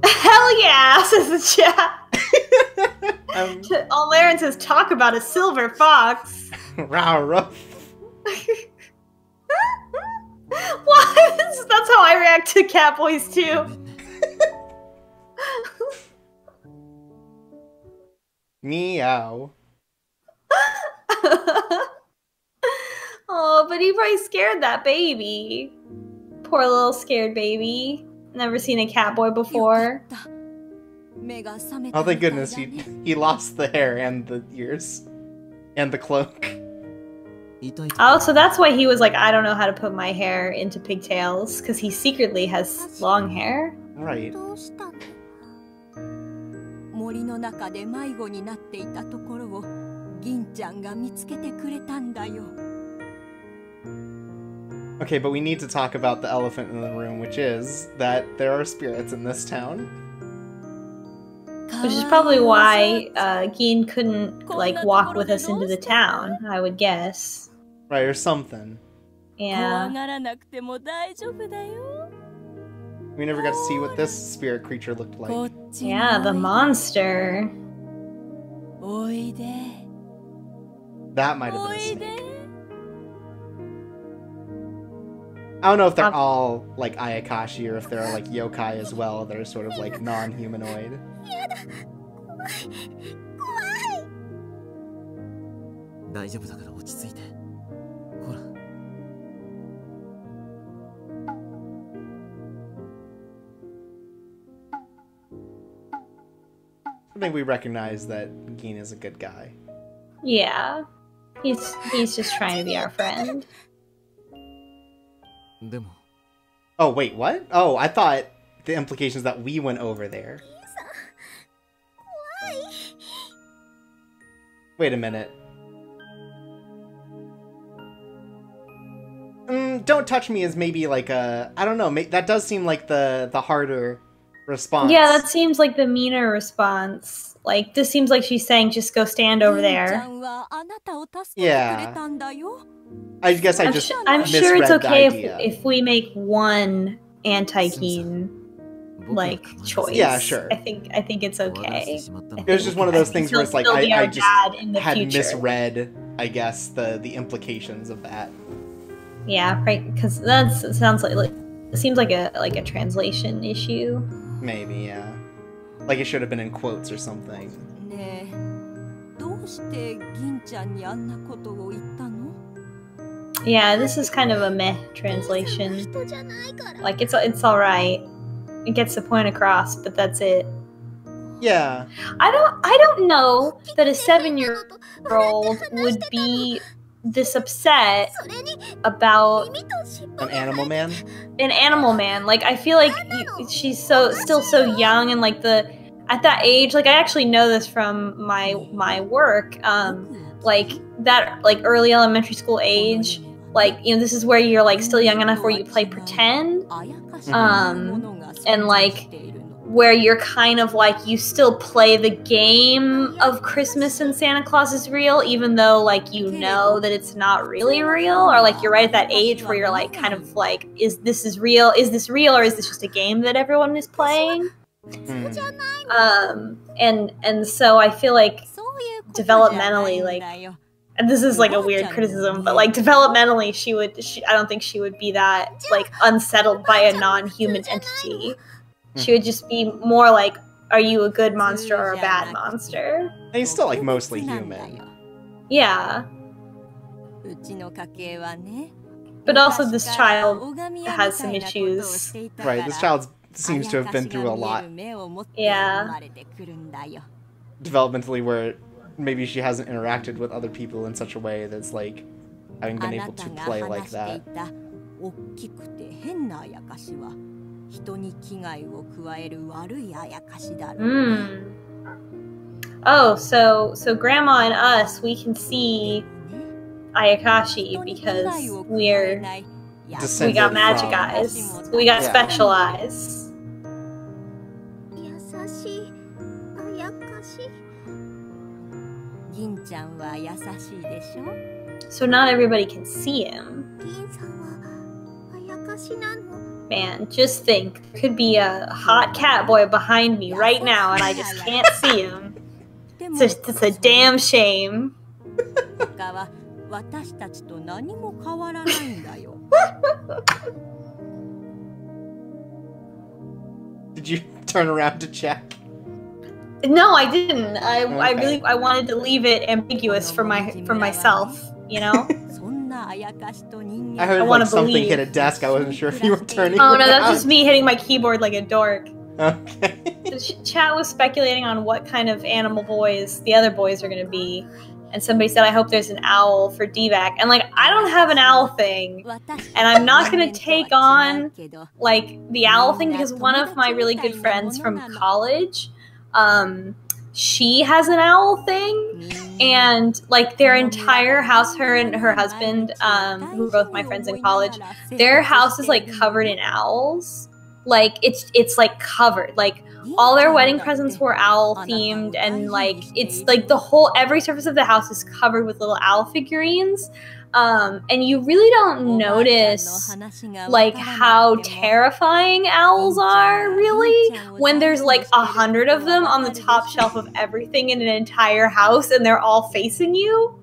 Hell yeah, says the chat. Laren says, talk about a silver fox. Row rough. What? That's how I react to cat boys too. Meow. Oh, but he probably scared that baby. Poor little scared baby. Never seen a cat boy before. Oh, thank goodness, he lost the hair and the ears. And the cloak. Oh, so that's why he was like, I don't know how to put my hair into pigtails, because he secretly has long hair. Right. Okay, but we need to talk about the elephant in the room, which is that there are spirits in this town. Which is probably why Gin couldn't, like, walk with us into the town, I would guess. Right, or something. Yeah. We never got to see what this spirit creature looked like. Yeah, the monster. That might have been a snake. I don't know if they're all like Ayakashi or if there are like yokai as well that are sort of like non-humanoid. I think we recognize that Gin is a good guy. Yeah. He's just trying to be our friend. Oh, wait, what? Oh, I thought the implications that we went over there. Wait a minute. Don't touch me is maybe like a... I don't know, that does seem like the harder response. Yeah, that seems like the meaner response. Like, this seems like she's saying, just go stand over there. Yeah. I guess I'm sure it's okay if we make one anti-Gin like choice. Yeah, sure. I think it's okay. It was just one of those things where it's like I just had future. misread, I guess, the implications of that. Yeah, right. Because that sounds like it seems like a translation issue. Maybe, yeah. Like it should have been in quotes or something. Yeah, this is kind of a meh translation. Like it's all right. It gets the point across, but that's it. Yeah. I don't know that a 7-year-old would be this upset about an animal man. An animal man. Like I feel like she's still so young, and like at that age, like I actually know this from my work. Like that like early elementary school age. Like, you know, this is where you're like still young enough where you play pretend, and like where you're kind of like you still play the game of Christmas and Santa Claus is real, even though like you know that it's not really real, or like you're right at that age where you're like kind of like, is this real, or is this just a game that everyone is playing? And so I feel like developmentally, like, and this is like a weird criticism, but like developmentally I don't think she would be that like unsettled by a non-human entity. She would just be more like, are you a good monster or a bad monster? And he's still like mostly human. Yeah. But also this child has some issues. Right, this child seems to have been through a lot. Yeah. Developmentally, where maybe she hasn't interacted with other people in such a way that's like having been able to play like that. Oh, so Grandma and us, we can see Ayakashi because we got magic eyes. We got special eyes. So not everybody can see him. Man, just think. There could be a hot cat boy behind me right now and I just can't see him. It's a damn shame. Did you turn around to check? No, I didn't. I wanted to leave it ambiguous for myself, you know? I heard like something hit a desk. I wasn't sure if you were turning around. Oh no, that's just me hitting my keyboard like a dork. Okay. The chat was speculating on what kind of animal boys the other boys are going to be. And somebody said, I hope there's an owl for DVac. And like, I don't have an owl thing. And I'm not going to take on like the owl thing because one of my really good friends from college, she has an owl thing, and like their entire house, her and her husband, who were both my friends in college, their house is like covered in owls. Like it's like covered, like all their wedding presents were owl themed, and like it's like every surface of the house is covered with little owl figurines. And you really don't notice like how terrifying owls are, really, when there's like 100 of them on the top shelf of everything in an entire house and they're all facing you.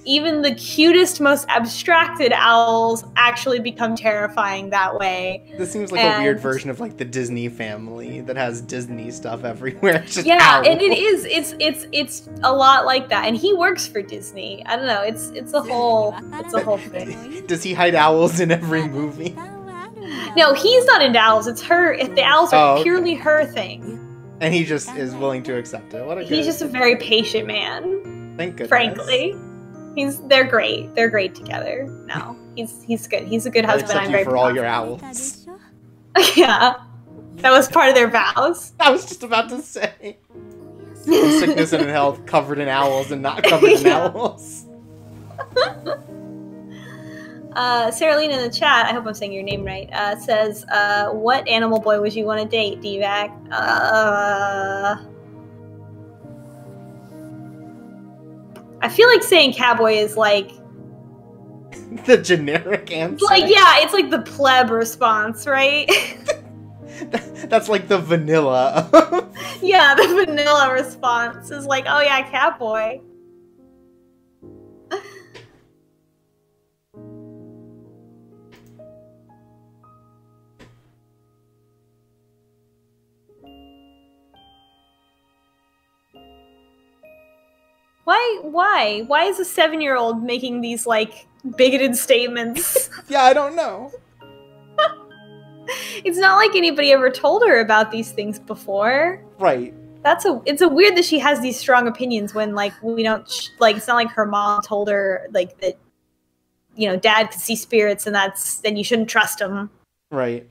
Even the cutest, most abstracted owls actually become terrifying that way. This seems like a weird version of like the Disney family that has Disney stuff everywhere. It's just yeah, owls. and it is. It's a lot like that, and he works for Disney. I don't know. It's a whole thing. Does he hide owls in every movie? No, he's not into owls. It's her. If the owls are purely her thing, and he just is willing to accept it. What a he's just a very patient man. Thank goodness. Frankly. They're great. They're great together. No, he's good. He's a good husband. I'm very for all your owls. Yeah, that was part of their vows. I was just about to say, sickness and health covered in owls and not covered in owls. Sarah Lena in the chat, I hope I'm saying your name right, says, "What animal boy would you want to date, DVac?" I feel like saying cowboy is like the generic answer. Like, yeah, it's like the pleb response, right? That's like the vanilla. Yeah, the vanilla response is like, oh yeah, cowboy. Why is a 7-year-old making these, like, bigoted statements? Yeah, I don't know. It's not like anybody ever told her about these things before. Right. It's a weird that she has these strong opinions when, like, we don't, like, it's not like her mom told her, like, that, you know, dad could see spirits and then you shouldn't trust him. Right.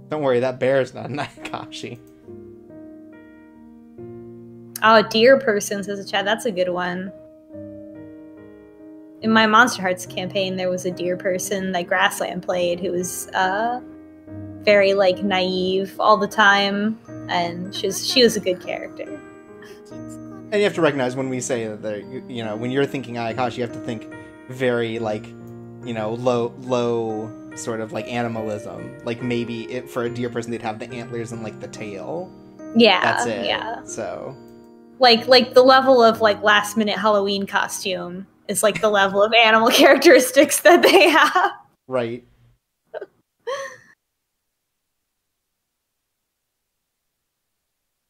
Don't worry, that bear's not an Ayakashi. Oh, deer person, says the chat. That's a good one. In my Monster Hearts campaign, there was a deer person that Grassland played who was very, like, naive all the time, and she was a good character. And you have to recognize when we say that, you know, when you're thinking Ayakashi, you have to think very, like, you know, low sort of, like, animalism. Like, maybe for a deer person, they'd have the antlers and, like, the tail. Yeah, that's it. Yeah. So, like the level of, like, last minute Halloween costume is like the level of animal characteristics that they have. Right.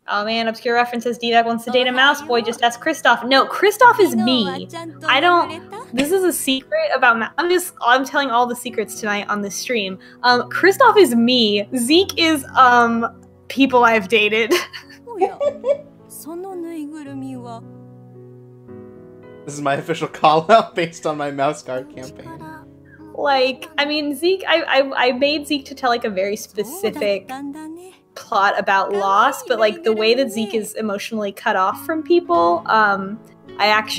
Oh man, obscure references. DVac wants to date a mouse boy. Just ask Kristoff. No, Kristoff is me. This is a secret about I'm telling all the secrets tonight on this stream. Kristoff is me. Zeke is people I've dated. This is my official call-out based on my mouse guard campaign. Like, I mean, Zeke, I made Zeke to tell, like, a very specific plot about loss, but, like, the way that Zeke is emotionally cut off from people, I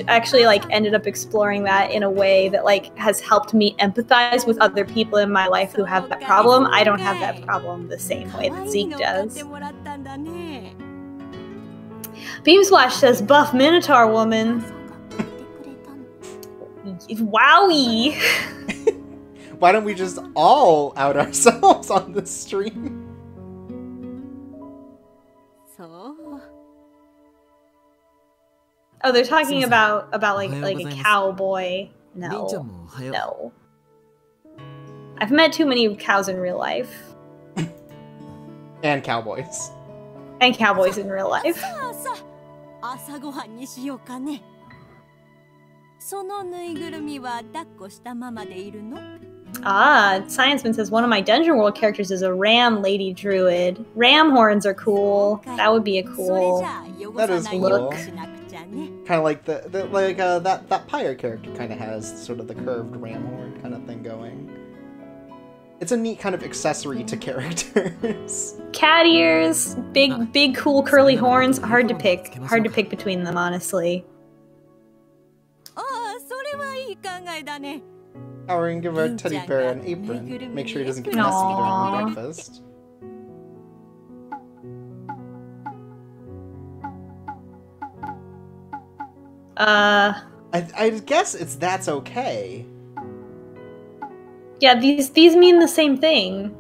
actually, like, ended up exploring that in a way that, like, has helped me empathize with other people in my life who have that problem. I don't have that problem the same way that Zeke does. Beamsplash says, buff Minotaur woman. Wowie! Why don't we just all out ourselves on this stream? Oh, they're talking about like a cowboy. No. I've met too many cows in real life. And cowboys. And cowboys in real life. Ah, Scienceman says one of my Dungeon World characters is a ram lady druid. Ram horns are cool. That would be a cool. That is cool. Kind of like that Pyre character kind of has sort of the curved ram horn kind of thing going. It's a neat kind of accessory to characters. Cat ears, big cool curly horns. Hard to pick. Hard to pick between them, honestly. Or we can give our teddy bear an apron. Make sure he doesn't get messy during breakfast. I guess that's okay. Yeah, these mean the same thing.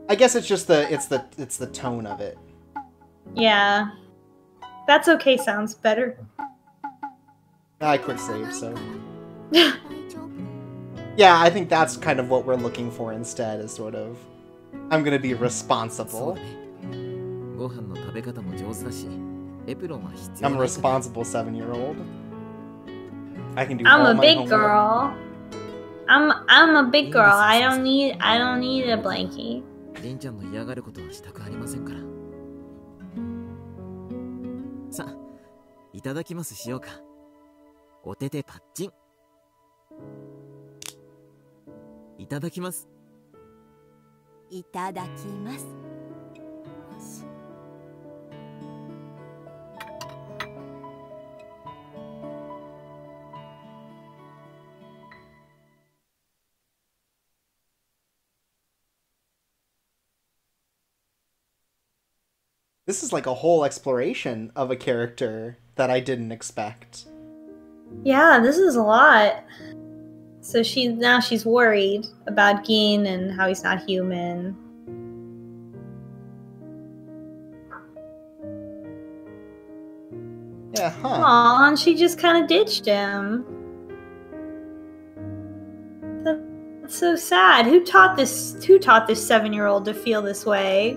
I guess it's just the tone of it. Yeah. That's okay sounds better. I quick save, so. Yeah, I think that's kind of what we're looking for instead, is sort of, I'm gonna be responsible. I'm a responsible 7-year-old. I can do all I'm a my big homework. girl. I'm a big girl. I don't need a blankie. 凛ちゃんの嫌がることはしたくありませんから。さあ、いただきますしようか。お手手パッチン。いただきます。いただきます。This is like a whole exploration of a character that I didn't expect. Yeah, this is a lot. So she's worried about Gin and how he's not human. Yeah, huh. Aw, and she just kind of ditched him. That's so sad. Who taught this 7-year-old to feel this way?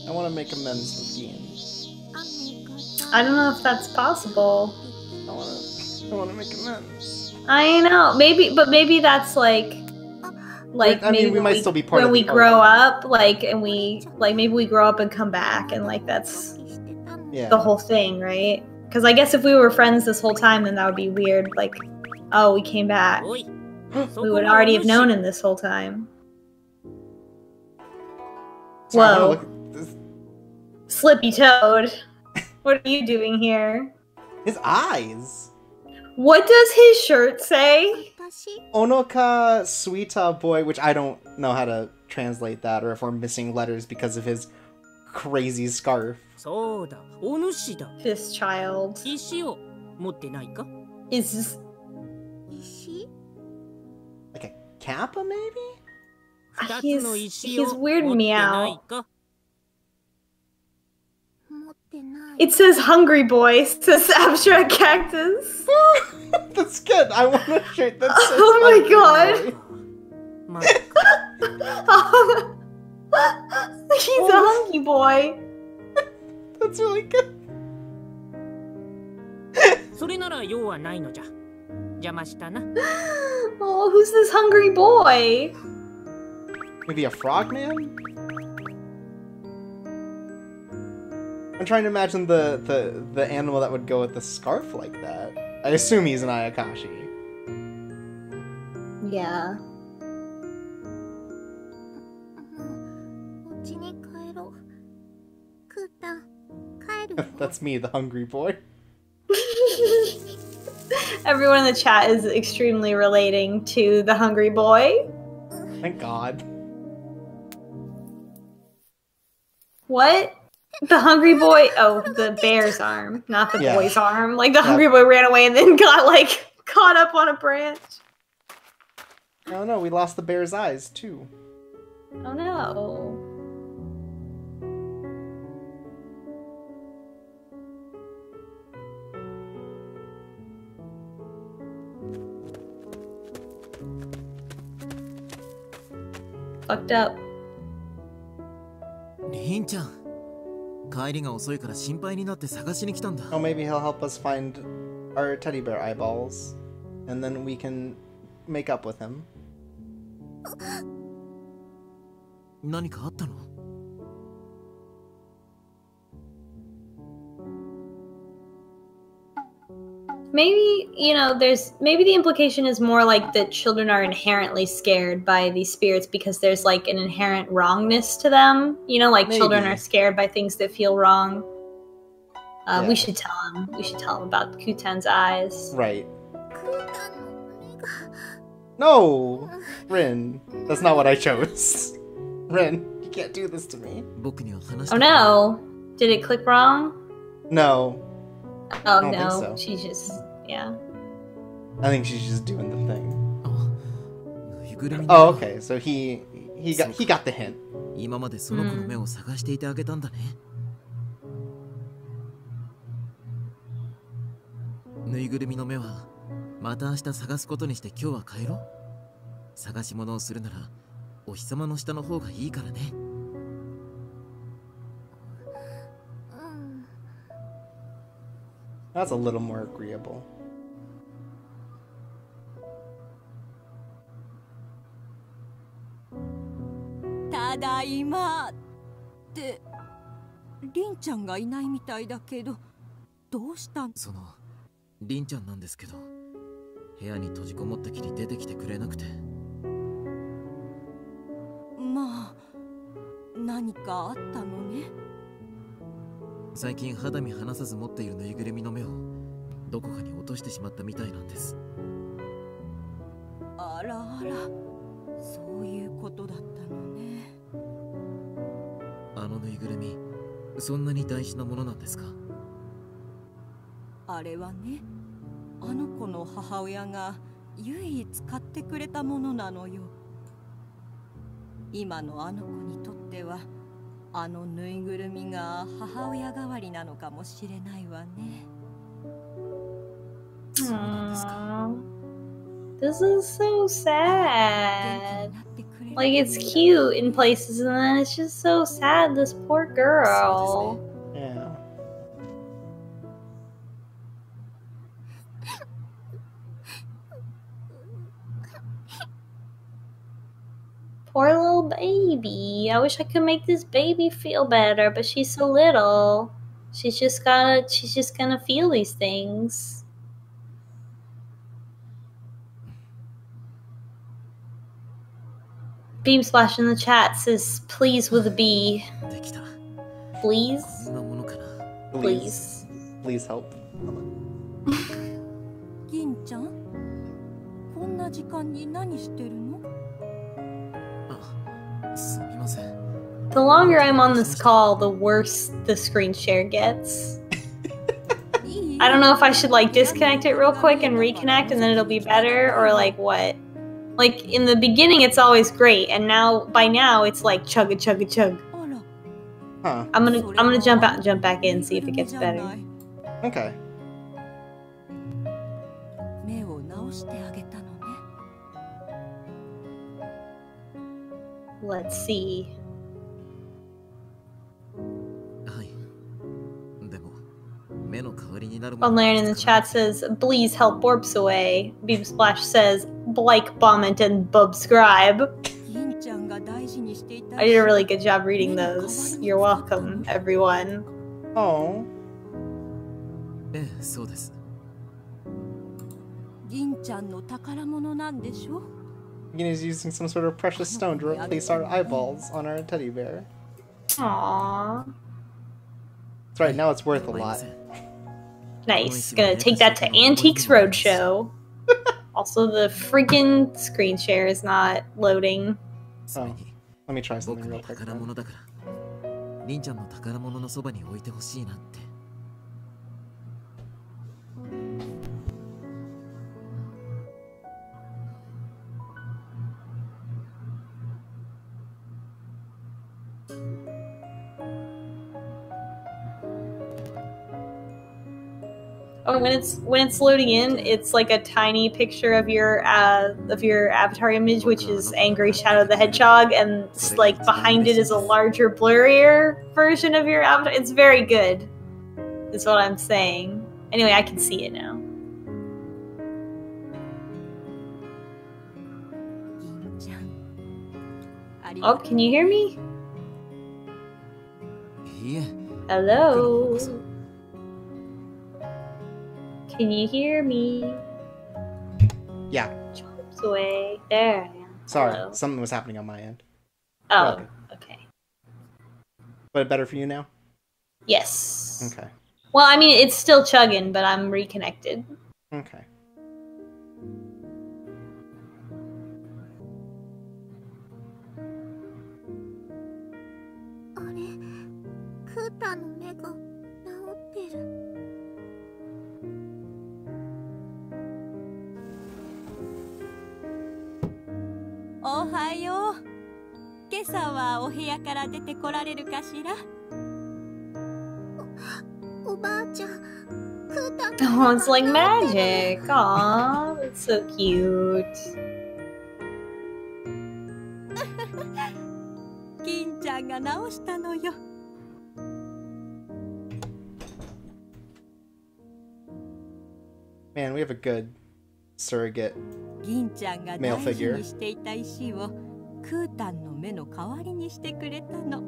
I want to make amends with Gin. I don't know if that's possible. I want to make amends. I know, maybe that's like I mean, we might still be part when of we the grow arc. up, maybe we grow up and come back, and like that's Yeah. the whole thing, right? Because I guess if we were friends this whole time, then that would be weird. Like, oh, we came back. We would already have known him this whole time. Sorry, Whoa. look at this. Slippy Toad. What are you doing here? His eyes. What does his shirt say? Onoka Suita Boy, which I don't know how to translate that, or if we're missing letters because of his crazy scarf. This child. Is Like a kappa, maybe? he's weirding me out. It says hungry boy, says abstract cactus. That's good. I want a shirt that says Oh my hungry god. He's a hungry boy. boy. That's really good. Oh, who's this hungry boy? Maybe a frogman? I'm trying to imagine the animal that would go with the scarf like that. I assume he's an Ayakashi. Yeah. That's me, the hungry boy. Everyone in the chat is extremely relating to the hungry boy. Thank God. What? The hungry boy? Oh, the bear's arm, not the Yeah. boy's arm. Like the hungry boy ran away and then got like caught up on a branch. Oh no, we lost the bear's eyes too. Oh no. Fucked up. りんちゃん、帰りが遅いから心配になって探しに来たんだ。Oh, maybe he'll help us find our teddy bear eyeballs, and then we can make up with him. 何かあったの？ Maybe, you know, maybe the implication is more like that children are inherently scared by these spirits because there's like an inherent wrongness to them. You know, like children are scared by things that feel wrong. Yeah. We should tell him. We should tell him about Kutan's eyes. Right. No! Rin, that's not what I chose. Rin, you can't do this to me. Oh no! Did it click wrong? No. Oh I don't no, think so. she's just, yeah. I think she's just doing the thing. Oh, okay, so he got the hint. 今までその子の目を探していてあげたんだね。ぬいぐるみの目はまた明日探すことにして今日は帰ろう。探し物をするならお日様の下の方がいいからね。That's a little more agreeable. ただいまってりんちゃんがいないみたいだけどどうしたん？そのりんちゃんなんですけど部屋に閉じこもったきり出てきてくれなくて。まあ何かあったのね。最近肌身離さず持っているぬいぐるみの目をどこかに落としてしまったみたいなんです。あらあら、そういうことだったのね。あのぬいぐるみそんなに大事なものなんですか？あれはね、あの子の母親が唯一買ってくれたものなのよ。今のあの子にとってはあのぬいぐるみが母親代わりなのかもしれないわね。そうなんですか。This is so sad. Like, it's cute in places, and then it's just so sad. This poor girl. Yeah. Poor little baby. I wish I could make this baby feel better, but she's so little. She's just gonna feel these things. Beam Splash in the chat says, please with a B. できた。 Please? こんなものかな。 Please. Please help. 銀ちゃん、こんな時間に何してるの？あ、すみません。 The longer I'm on this call, the worse the screen share gets. I don't know if I should like disconnect it real quick and reconnect and then it'll be better, or like what? Like in the beginning it's always great, and now by now it's like chug a chug a chug. Huh. I'm gonna jump out and jump back in and see if it gets better. Okay. 目を直してあげたのね。 Let's see. はい。でも目の代わりになる Onlayan in the chat says, please help Borps away. Beam Splash says, like, comment, and subscribe. 銀ちゃんが大事にしていた。 I did a really good job reading those. You're welcome, everyone. Oh. ええ、そうです。銀ちゃんの宝物なんでしょ？ Gina's using some sort of precious stone to replace our eyeballs on our teddy bear. Aww. That's right, now it's worth a lot. Nice. Gonna take that to Antiques Roadshow. Also, the freaking screen share is not loading. Oh, let me try 僕 something の real quick. 宝物だからりんちゃんの宝物のそばに置いてほしいなって。 Oh, when it's loading in, it's like a tiny picture of your avatar image, which is Angry Shadow the Hedgehog, and like behind it is a larger, blurrier version of your avatar. It's very good, is what I'm saying. Anyway, I can see it now. 銀ちゃん。あり Oh, がとう。 can you hear me? いいえ。 Hello. Can you hear me? Yeah. Chops away. There I am. Sorry, Hello. something was happening on my end. Oh, Okay. okay. But better for you now? Yes. Okay. Well, I mean, it's still chugging, but I'm reconnected. Okay. Ohayo. 今朝はお部屋から出てこられるかしら? Oh, it's like magic. Aw, that's so cute. 金ちゃんが直したのよ。 Man, we have a good surrogate 銀ちゃんが male 大事 figure. にしていた石をクータンの目の代わりにしてくれたの。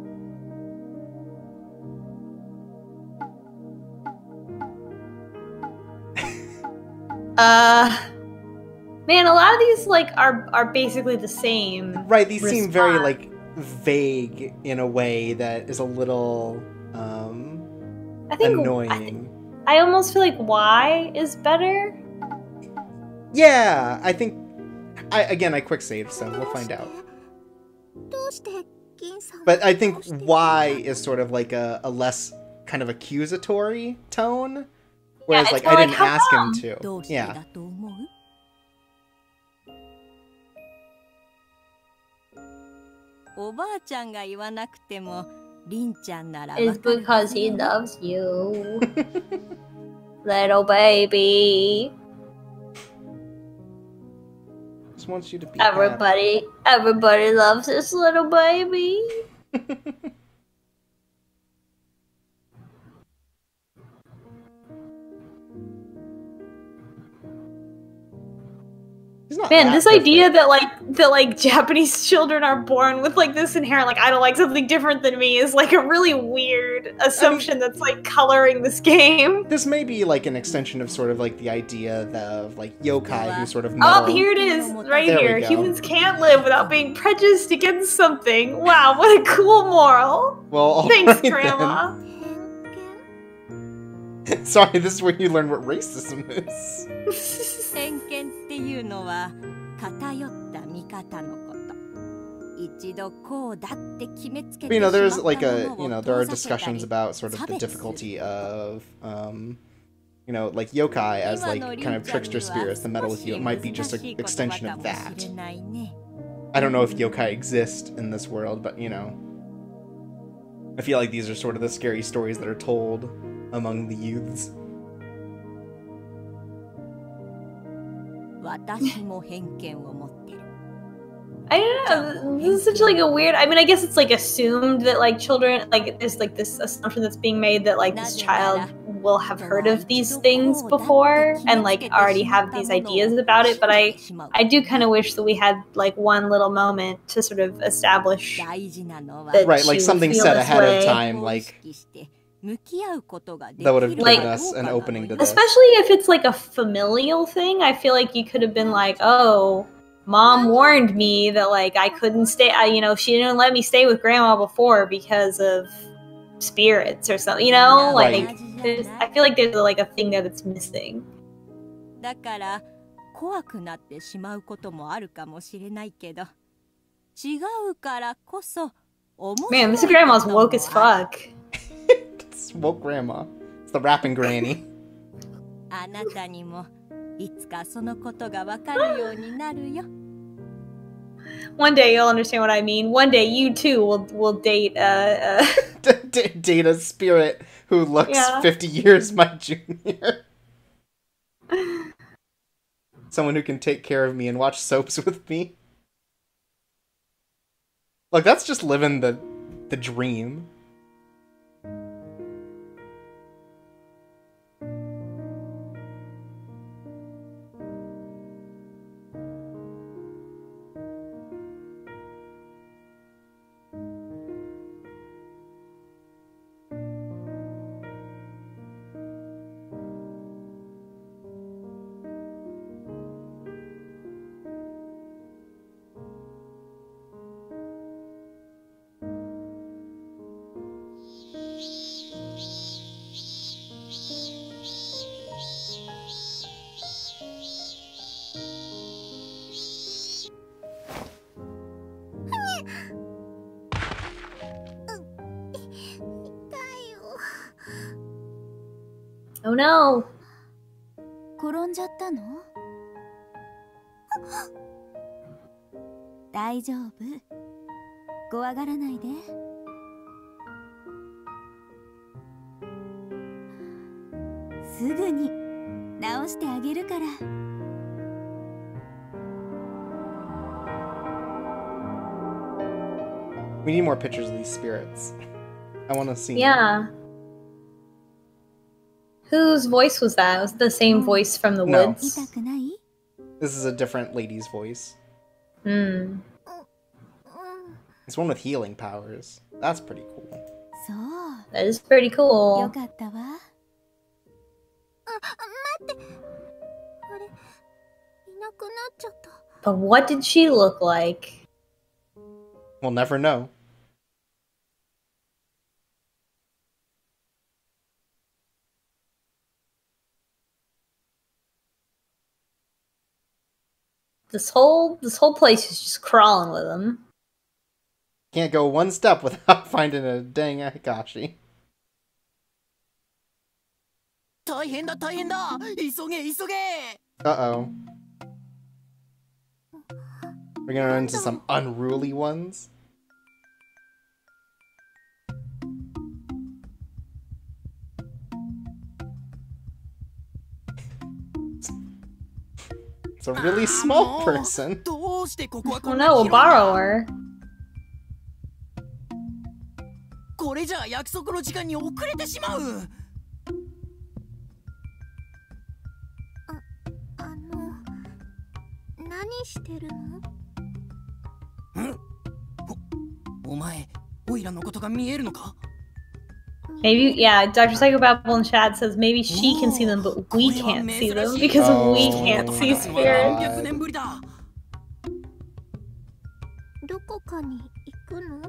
Man, a lot of these like are basically the same. Right, these seem very response. like vague in a way that is a little I think annoying. I almost feel like Y is better. Yeah, I think I quick saved, so we'll find out. But I think Y is sort of like a less kind of accusatory tone, whereas it's like more I like, didn't "How ask him come?" to. どうして Yeah. だと思う? おばあちゃんが言わなくても、りんちゃんならわかる。 It's because he loves you, little baby. Just wants you to be happy. Everybody loves this little baby. He's not Man, that this idea different. that like Japanese children are born with like this inherent like I don't like something different than me is like a really weird assumption that's like coloring this game. This may be like an extension of sort of like the idea of like yokai who sort of Oh, meddle. here it is, right There we here. go. Humans can't live without being prejudiced against something. Wow, what a cool moral. Well, all Thanks, right, Grandma. then. Sorry, this is where you learn what racism is. 偏見っていうのは偏った見方のこと。一度こうだって決めつけ But, てしまった there's like a, ものを there are 遠ざけたり discussions about sort of 差 the 別する。 difficulty of, like yokai as like kind of trickster spirits that meddle with you. It might be just an extension of that. I don't know if yokai exist in this world, but I feel like these are sort of the scary stories that are told among the youths. 私も偏見を持ってる。 I don't know. This is such like a weird. I mean, I guess it's like assumed that like children like there's like this assumption that's being made that like this child will have heard of these things before and like already have these ideas about it. But I do kind of wish that we had like one little moment to sort of establish that Right, like she something would feel said this ahead way. of time, like that would have given Like- us an opening to this. Especially if it's like a familial thing, I feel like you could have been like, oh, Mom warned me that like I couldn't stay, she didn't let me stay with Grandma before because of spirits or something, like I feel like there's like a thing there that's missing. だから怖くなってしまうこともあるかもしれないけど、違うからこそ面白い Man, this grandma's woke as fuck. It's woke grandma. It's the rapping granny. あなたにもいつかそのことがわかるようになるよ。 One day you'll understand what I mean. One day you too will date Date a spirit who looks Yeah. 50 years my junior. Someone who can take care of me and watch soaps with me. Look, that's just living the dream. Oh no. 転んじゃったの？大丈夫。怖がらないで。すぐに直してあげるから。We need more pictures of these spirits. I want to see. Yeah. Whose voice was that? Was it the same voice from the No. woods? 痛くない？ This is a different lady's voice. Hmm. It's one with healing powers. That's pretty cool. そう。 That is pretty よ cool. かったわ。待って。あれ、いなくなっちゃった。 But what did she look like? We'll never know. This whole place is just crawling with them. Can't go one step without finding a dang Ayakashi. 大変だ大変だ、急げ急げ。 Uh-oh. We're gonna run into some unruly ones. It's a really small person. どうしてここは Oh こんなに no, a 広いんだ。 borrower. これじゃあ約束の時間に遅れてしまう。何してるの？お前、オイラのことが見えるのか？ Maybe, yeah, Dr. Psychobabble in chat says maybe she can see them, but we can't see them because we can't see spirits. 何百年ぶりだ。どこかに行くの？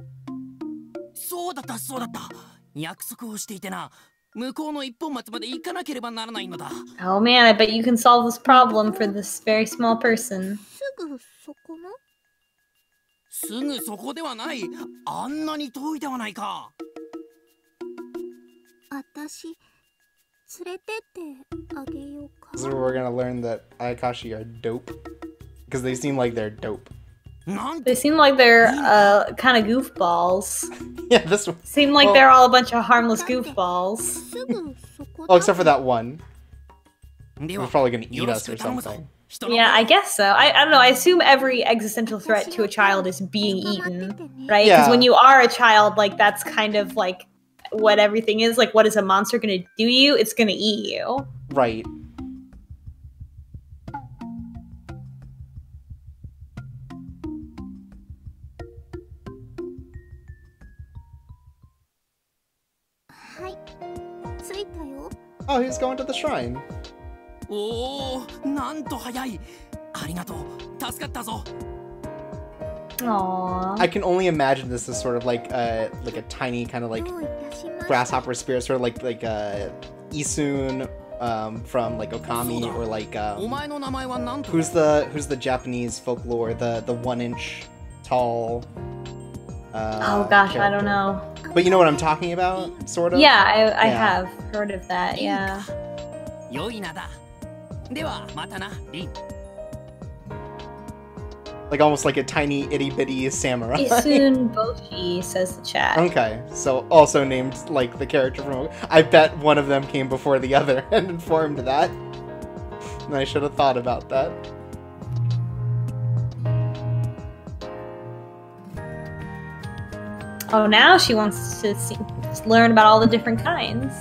そうだったそうだった。約束をしていてな。向こうの一本松まで行かなければならないのだ。 Oh man, I bet you can solve this problem for this very small person. すぐそこの？すぐそこではない。あんなに遠いではないか。私連れてってあげようか。 This is where we're gonna learn that Ayakashi are dope. Because they seem like they're dope. They seem like they're kind of goofballs. Yeah, this one. Seem like they're all a bunch of harmless goofballs. すぐそこ Oh, except for that one. で He's は probably gonna eat よろ us し or く頼むぞ。 something. Yeah, I guess so. I don't know. I assume every existential threat to a child is being eaten, right? Because Yeah. when you are a child, like that's kind of like what everything is. Like, what is a monster gonna do to you? It's gonna eat you. Right. Oh, he's going to the shrine. おお、なんと早い。ありがとう。助かったぞ。 Aww. I can only imagine this as sort of like a tiny kind of like grasshopper spirit, sort of like Isun from like Okami or like お前の名前はなんと？ who's the Japanese folklore, the 1-inch tall Oh gosh, I character. don't know. But you know what I'm talking about, sort of? Yeah, I Yeah. have heard of that. Yeah. 良い名だ。ではまたな、リン。 Like almost like a tiny itty bitty samurai. Isun Boshi says the chat. Okay, so also named like the character from. I bet one of them came before the other and informed that. And I should have thought about that. Oh, now she wants to learn about all the different kinds.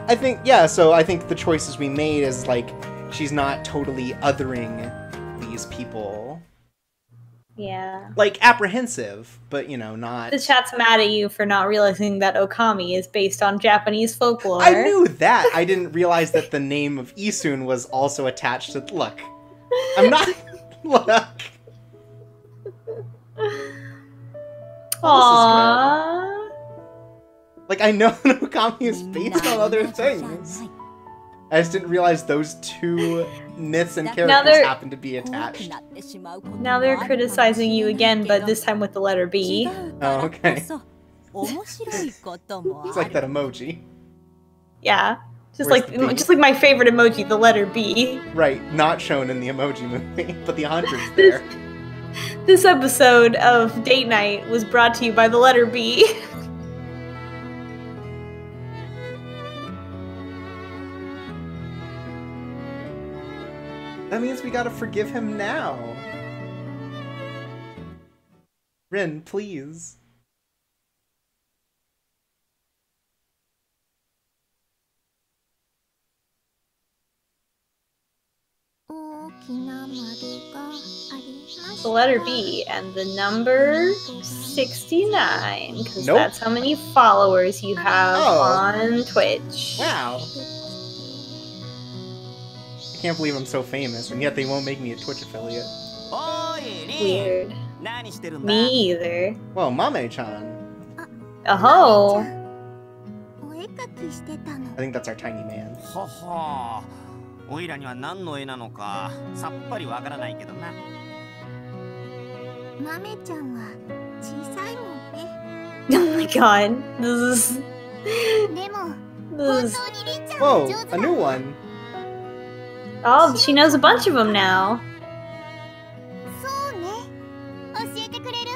I think, yeah, so I think the choices we made is like she's not totally othering these people. Yeah. Like apprehensive, but you know, not. The chat's mad at you for not realizing that Okami is based on Japanese folklore. I knew that. I didn't realize that the name of Isun was also attached to. Look, I'm not. Look. Aww. Like I know that Okami is based on other things. I just didn't realize those two myths and characters happen to be attached. Now they're criticizing you again, but this time with the letter B. Oh, okay. It's like that emoji. Yeah. Just like my favorite emoji, the letter B. Right, not shown in the Emoji Movie, but the 100's there. This episode of Date Night was brought to you by the letter B. That means we gotta forgive him now. Rin, please. The letter B and the number 69, because that's how many followers you have on Twitch. Wow. I can't believe I'm so famous, and yet they won't make me a Twitch affiliate. Weird. Me either. Whoa, Mame-chan. Oh. I think that's our tiny man. おいらには何の絵なのかさっぱりわからないけどな。マメちゃんは小さいもんね。Oh my god, this is. でも This. 本当にりんちゃん Whoa, は上手 a new one. Oh, she knows a bunch of them now. そうね。教えてくれる？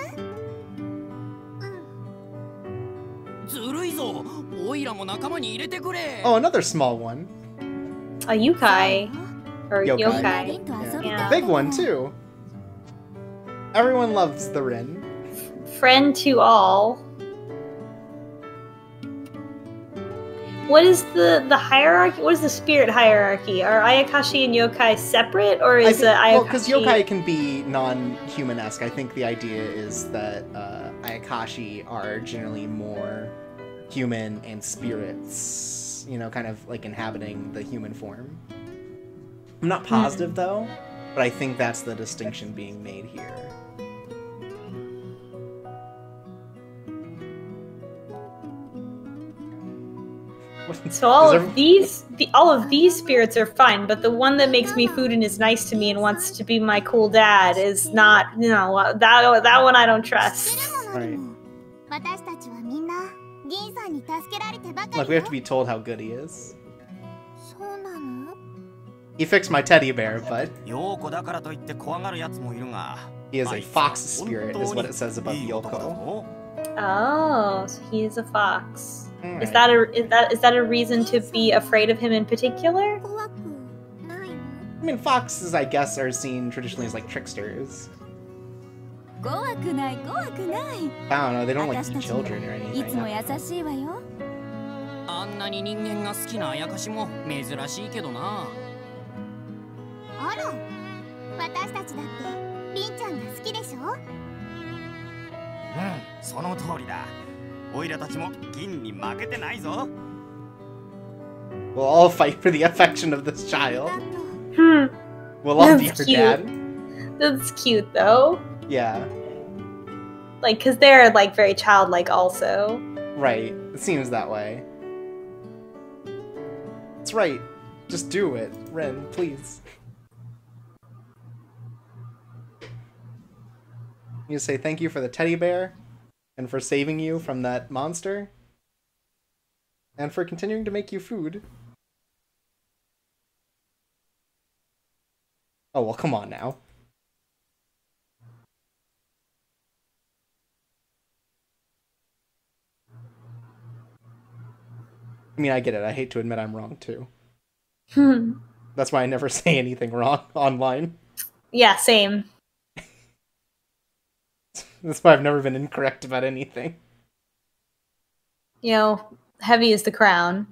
ずるいぞ。おいらも仲間に入れてくれ。 Oh, another small one. A yukai. Or Yokai. yokai. Yeah. Big one, too. Everyone loves the Rin. Friend to all. What is the hierarchy? What is the spirit hierarchy? Are Ayakashi and yokai separate, or is Ayakashi... Well, because yokai can be non-human-esque. I think the idea is that Ayakashi are generally more human and spirits. You know, kind of like inhabiting the human form. I'm not positive though, but I think that's the distinction being made here. So all of these spirits are fine, but the one that makes me food and is nice to me and wants to be my cool dad is not, you know, that one I don't trust. Right. Look, we have to be told how good he is. He fixed my teddy bear, but he is a fox spirit, is what it says about Yoko. Oh, so he is a fox. Right. Is that a reason to be afraid of him in particular? I mean, foxes, I guess, are seen traditionally as like tricksters. I don't know, they don't like eat children or anything. あんなに人間が好きなあやかしも珍しいけどな。あら、私たちだってりんちゃんが好きでしょ？うん、その通りだ。おいらたちも銀に負けてないぞ。We'll all fight for the affection of this child. Hmm. We'll all be That's her cute. dad. That's cute, though. Yeah. Like, because they're, like, very childlike also. Right. It seems that way. That's right. Just do it. Ren, please. You say thank you for the teddy bear, and for saving you from that monster, and for continuing to make you food. Oh, well, come on now. I mean, I get it. I hate to admit I'm wrong, too. That's why I never say anything wrong online. Yeah, same. That's why I've never been incorrect about anything. You know, heavy is the crown.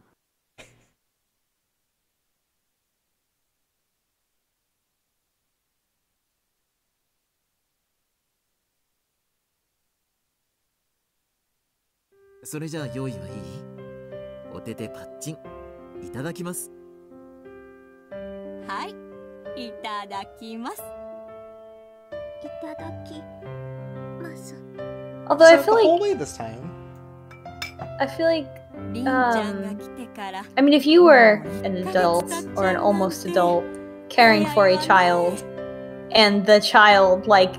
So, じゃあ用意はいい？お手手パッチンいただきます。はい、いただきます。いただきます。Although I feel the whole like way this time. I feel like I mean, if you were an adult or an almost adult caring for a child, and the child, like,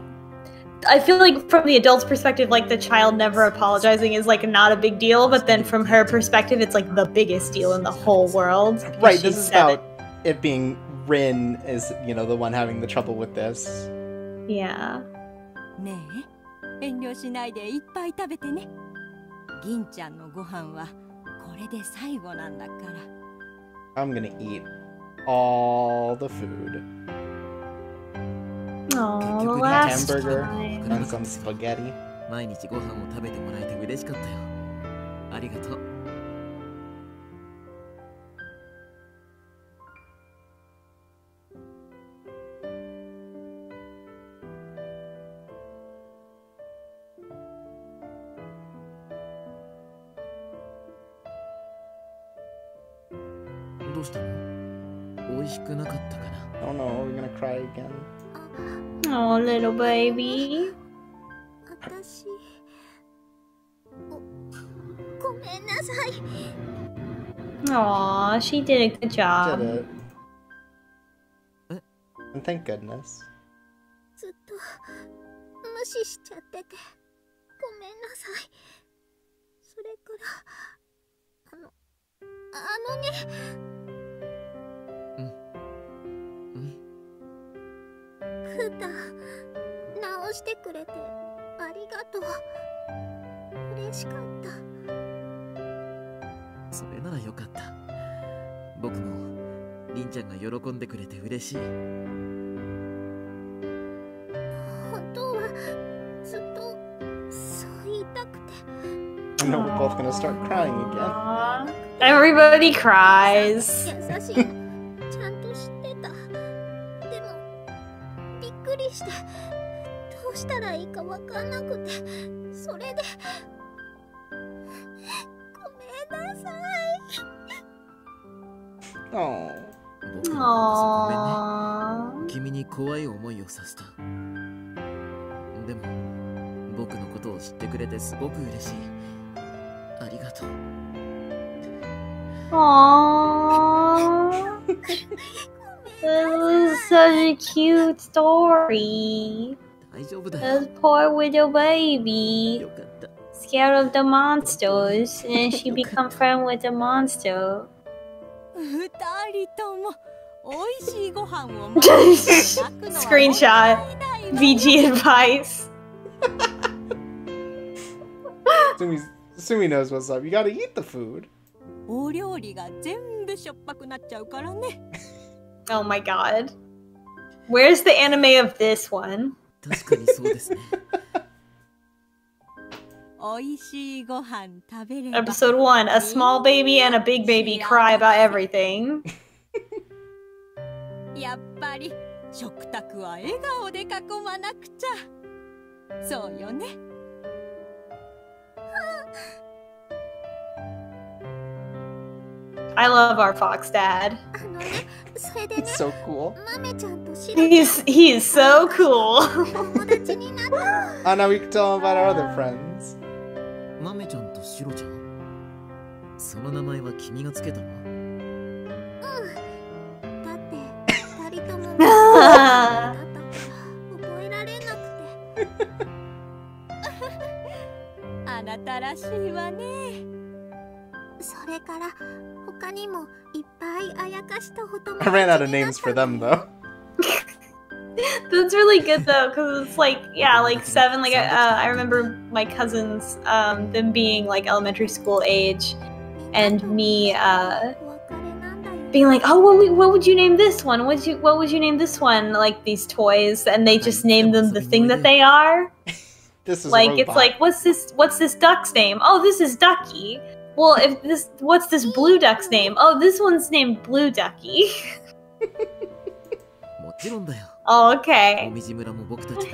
I feel like from the adult's perspective, like, the child never apologizing is, like, not a big deal, but then from her perspective, it's, like, the biggest deal in the whole world. Right, this is about it being Rin is, you know, the one having the trouble with this. Yeah. ねえ、遠慮しないでいっぱい食べてね。銀ちゃんのご飯はこれで最後なんだから。I'm gonna eat all the food. Oh, the last hamburger time. and some spaghetti. 毎日ご飯を食べてもらえて嬉しかったよ。ありがとう。どうしたの？美味しくなかったかな？ Oh no, are we gonna cry again? Oh, little baby. 私、ごめんなさい。Aw, she did a good job. Did it. And thank goodness. ずっと無視しちゃっててごめんなさい。それからあのね。フータ直してくれてありがとう。嬉しかった。それならよかった。僕もりんちゃんが喜んでくれて嬉しい。本当はずっとそう言いたくて。I know we're both gonna start crying again. Everybody cries. 優しい。ちゃんと知ってた。でもびっくりしてどうしたらいいかわかんなくて、それでごめんなさい。Oh. 僕もごめんね。君に怖い思いをさせた。でも僕のことを知ってくれてすごく嬉しい。ありがとう。Aww. This was such a cute story. 大丈夫だよ。 This poor widow baby. よかった。Scared of the monsters, and she become friend with the monster. 二人とも美味しいご飯を Screenshot. VG advice. Sumi knows what's up. You gotta eat the food. お料理が全部しょっぱくなっちゃうからね。Oh my god. Where's the anime of this one? 確かにそうですね。美味しいご飯食べれば。 Episode 1. A small baby and a big baby cry about everything. やっぱり食卓は笑顔で囲まなくちゃ。そうよね。I love our fox dad. それでね、 It's so cool. 豆ちゃんとシロ He is so cool. 友達になった。 Oh, now we can tell him about our other friends. マメちゃんとシロちゃん。その名前は君がつけたの？だって二人ともだったから覚えられなくて。あなたらしいわね。それから他にもいっぱいあやかしとお友達 I ran out of names for them though. That's really good though, because it's like, yeah, like 7. Like I remember my cousins, them being like elementary school age, and me being like, oh, what would you name this one? What would you name this one? Like these toys, and they just name them the thing that they are. This is Like a robot. it's like, what's this duck's name? Oh, this is Ducky. Well, what's this blue duck's name? Oh, this one's named Blue Ducky. もちろんだよ。 Oh, okay. 紅葉村も僕たちも。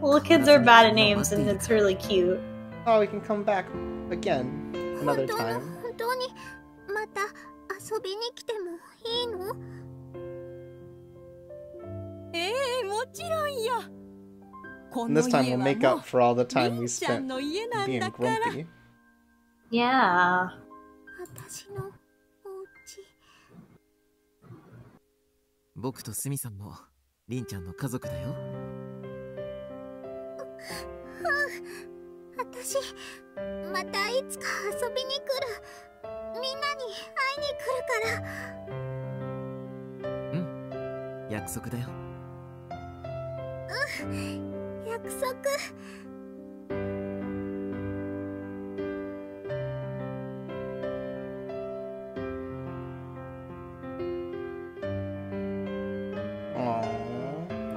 Little kids are bad at names, and it's really cute. Oh, we can come back again another time. 本当にまた遊びに来てもいいの？もちろんよ。 And this time we'll make up for all the time we spent being grumpy. Yeah. 私のお家。僕とスミさんもリンちゃんの家族だよ。私またいつか遊びに来る。みんなに会いに来るから。うん、約束だよ。約束。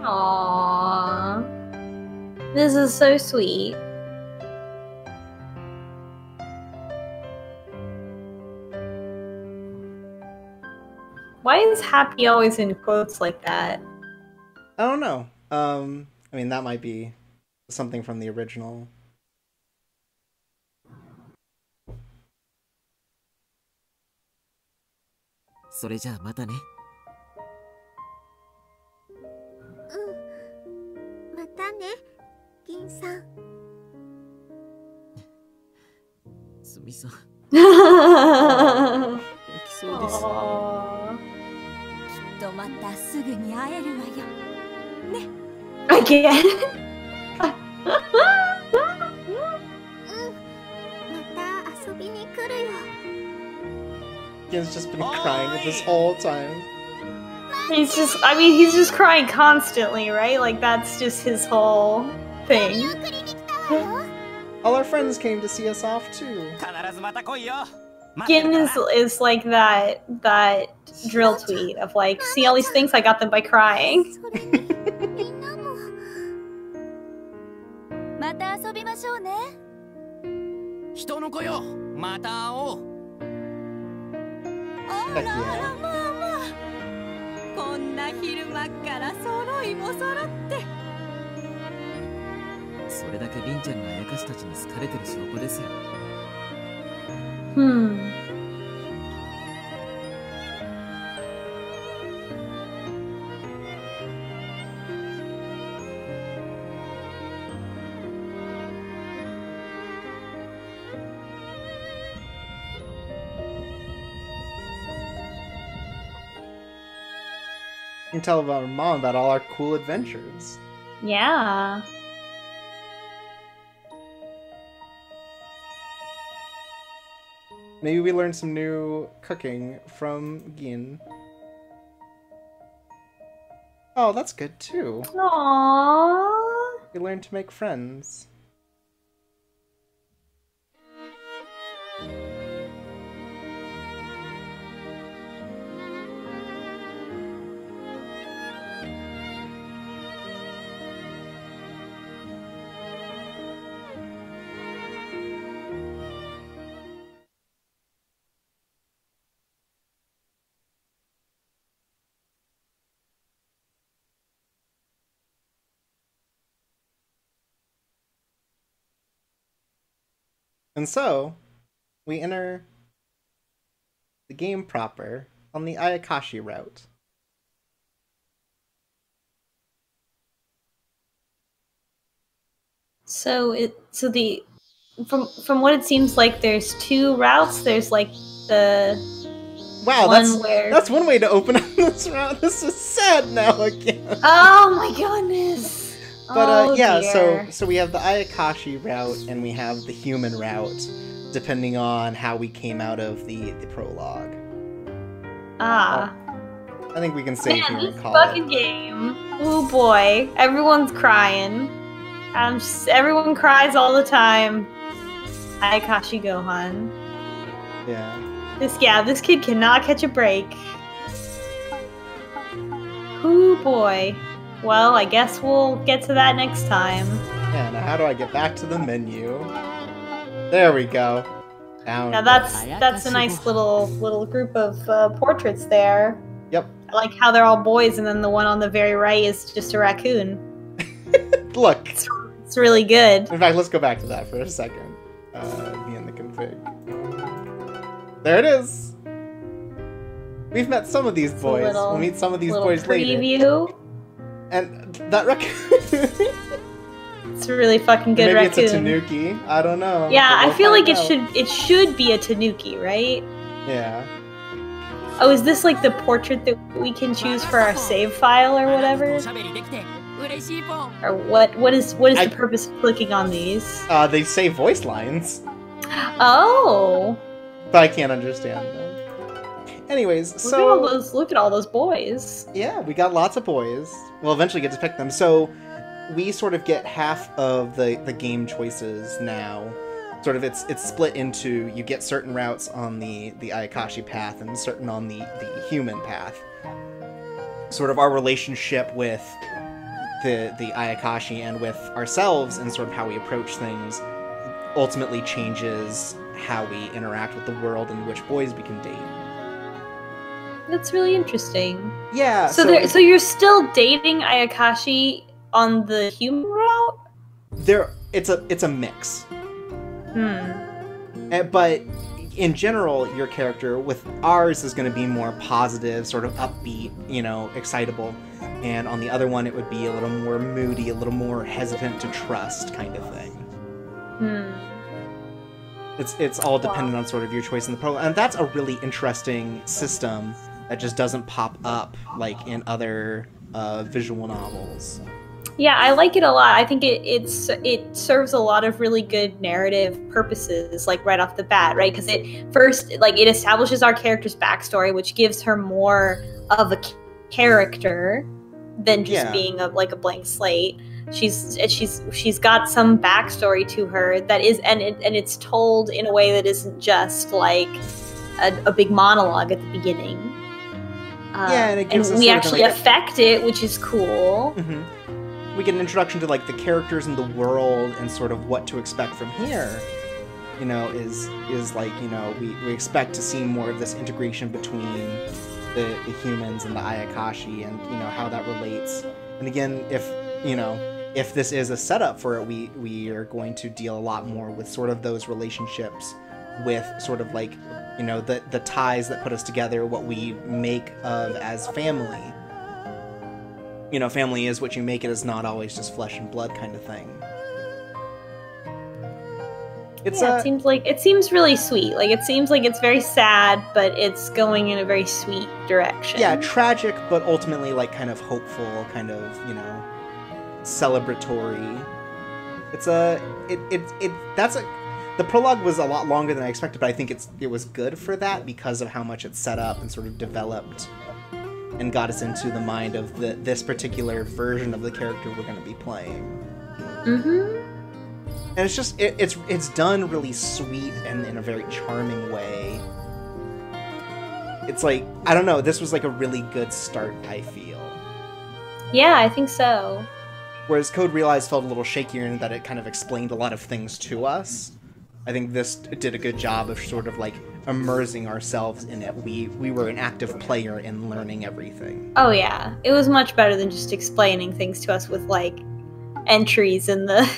Aww. This is so sweet. Why is happy always in quotes like that? I don't know. I mean, that might be something from the original. So じゃあまたね。またね、銀さん。スミさん。Aww. 泣きそうです。きっとまたすぐに会えるわよ。ね。I can't. また遊びに来るよ。He's just been crying this whole time. He's just, I mean, he's just crying constantly, right? Like, that's just his whole thing. All our friends came to see us off too. 必ずまた来いよ。 Gin is like that drill tweet of like, see all these things, I got them by crying. みんなもまた遊びましょうね。人の子よ、また会おう。あらあらまあまあ、こんな昼間っから揃いも揃って。それだけリンちゃんがあやかしたちに好かれてる証拠ですよ。You can tell our mom about all our cool adventures. Yeah. Maybe we learned some new cooking from Gin. Oh, that's good too. Aww. We learned to make friends. And so, we enter the game proper on the Ayakashi route. So from what it seems like, there's two routes. There's like the That's one way to open up this route. This is sad now again. Oh my goodness. But yeah, dear. so we have the Ayakashi route and we have the human route, depending on how we came out of the prologue. I think we can save here this and call fucking it. game. Oh boy, everyone's crying. Everyone cries all the time. Ayakashi Gohan. Yeah. This kid cannot catch a break. Oh boy. Well, I guess we'll get to that next time. Yeah, now how do I get back to the menu? There we go. Down. Now that's a nice little group of portraits there. Yep. I like how they're all boys, and then the one on the very right is just a raccoon. Look. It's really good. In fact, let's go back to that for a second. Be in the config. There it is. We've met some of these boys. We'll meet some of these boys preview. later. And that raccoon. It's a really fucking good Maybe raccoon. Maybe it's a tanuki. I don't know. Yeah, I feel like it should be a tanuki, right? Yeah. Oh, is this like the portrait that we can choose for our save file or whatever? Or what is the purpose of clicking on these? They say voice lines. Oh. But I can't understand them. Anyways, Look at all those boys. Yeah, we got lots of boys. We'll eventually get to pick them. So we sort of get half of the game choices now. Sort of it's split into, you get certain routes on the Ayakashi path and certain on the human path. Sort of our relationship with the Ayakashi and with ourselves and sort of how we approach things ultimately changes how we interact with the world and which boys we can date. That's really interesting. Yeah. So you're still dating Ayakashi on the human route? It's a mix. But in general, your character with ours is going to be more positive, sort of upbeat, excitable. And on the other one, it would be a little more moody, a little more hesitant to trust kind of thing. It's all dependent on sort of your choice in the program. And that's a really interesting system that just doesn't pop up like in other visual novels. Yeah, I like it a lot. I think it serves a lot of really good narrative purposes, like right off the bat, right? Because it establishes our character's backstory, which gives her more of a character than just being a blank slate. She's got some backstory to her that is, and it's told in a way that isn't just like a big monologue at the beginning. And it gives us we actually affect it, which is cool. Mm-hmm. We get an introduction to like the characters in the world and sort of what to expect from here. Is like, we expect to see more of this integration between the humans and the Ayakashi and, how that relates. And again, if this is a setup for it, we are going to deal a lot more with sort of those relationships with sort of like, the ties that put us together, what we make of as family. Family is what you make it, is not always just flesh and blood kind of thing. It seems really sweet. Like, it seems like it's very sad, but it's going in a very sweet direction. Yeah, tragic, but ultimately like kind of hopeful, kind of, celebratory. The prologue was a lot longer than I expected, but I think it was good for that because of how much it set up and sort of developed and got us into the mind of this particular version of the character we're going to be playing. Mm-hmm. And it's just, it's done really sweet and in a very charming way. It's like, I don't know, this was like a really good start, I feel. Yeah, I think so. Whereas Code Realize felt a little shakier in that it kind of explained a lot of things to us. I think this did a good job of sort of like immersing ourselves in it. We were an active player in learning everything. Oh yeah, it was much better than just explaining things to us with like entries in the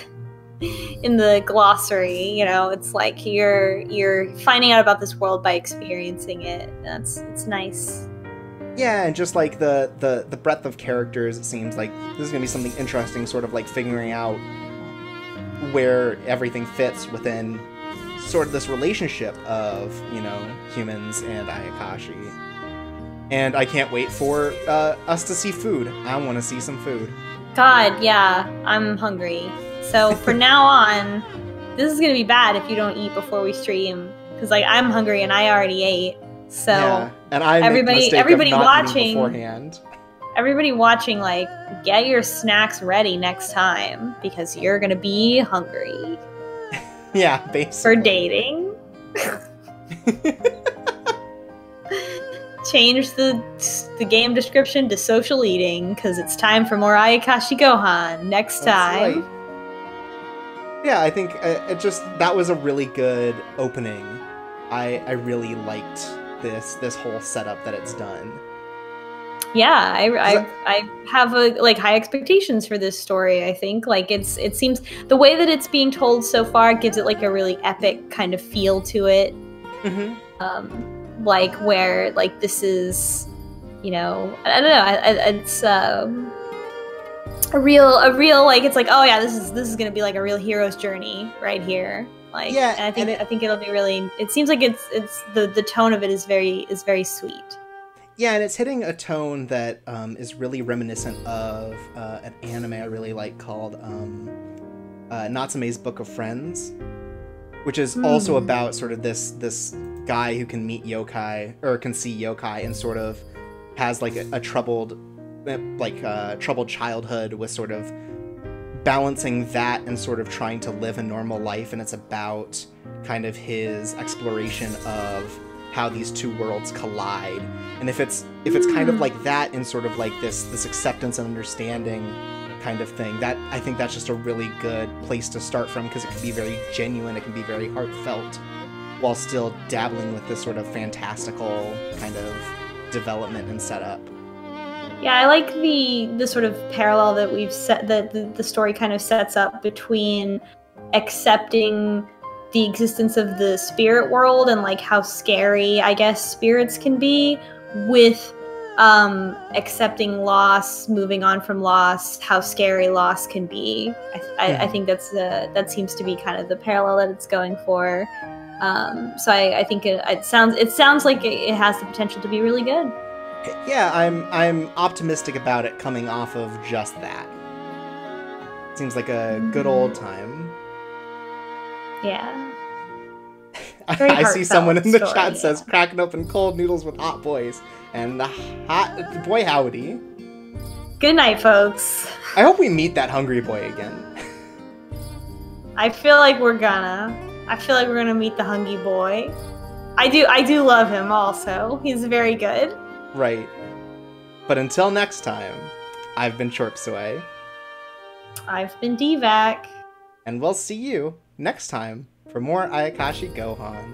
glossary. It's like you're finding out about this world by experiencing it. It's nice. Yeah, and just like the breadth of characters, it seems like this is gonna be something interesting, sort of like figuring out where everything fits within sort of this relationship of, humans and Ayakashi. And I can't wait for us to see food. I want to see some food. God, yeah, I'm hungry. So from now on, this is going to be bad if you don't eat before we stream. Because like, I'm hungry and I already ate. So yeah, and I everybody watching beforehand. Everybody watching, like, get your snacks ready next time because you're gonna be hungry. Yeah, basically. For dating. Change the game description to social eating because it's time for more Ayakashi Gohan next time. Right. Yeah, I think that was a really good opening. I really liked this whole setup that it's done. Yeah, I have high expectations for this story. I think it seems the way that it's being told so far gives it like a really epic kind of feel to it. Mm-hmm. Where this is, I don't know. It's a real like, it's like, oh yeah, this is gonna be like a real hero's journey right here. Like, Yeah, and I think it'll be really. It seems like it's the tone of it is very sweet. Yeah, and it's hitting a tone that is really reminiscent of an anime I really like called Natsume's Book of Friends, which is also about sort of this guy who can meet yokai, or can see yokai, and sort of has like a troubled childhood with sort of balancing that and sort of trying to live a normal life. And it's about kind of his exploration of how these two worlds collide. And if it's kind of like that, in sort of like this acceptance and understanding kind of thing, that I think that's just a really good place to start from, because it can be very genuine, it can be very heartfelt, while still dabbling with this sort of fantastical kind of development and setup. Yeah, I like the sort of parallel that we've set, that the story kind of sets up between accepting the existence of the spirit world and like how scary, I guess, spirits can be, with accepting loss, moving on from loss, how scary loss can be. I think that seems to be kind of the parallel that it's going for. So I think it sounds like it has the potential to be really good. Yeah, I'm optimistic about it coming off of just that. Seems like a good old time. Yeah. I see someone in the chat says cracking open cold noodles with hot boys, and hot boy howdy. Good night, folks. I hope we meet that hungry boy again. I feel like we're gonna meet the hungry boy. I do love him also. He's very good. Right. But until next time, I've been Chorpsway. I've been DVac. And we'll see you next time for more Ayakashi Gohan.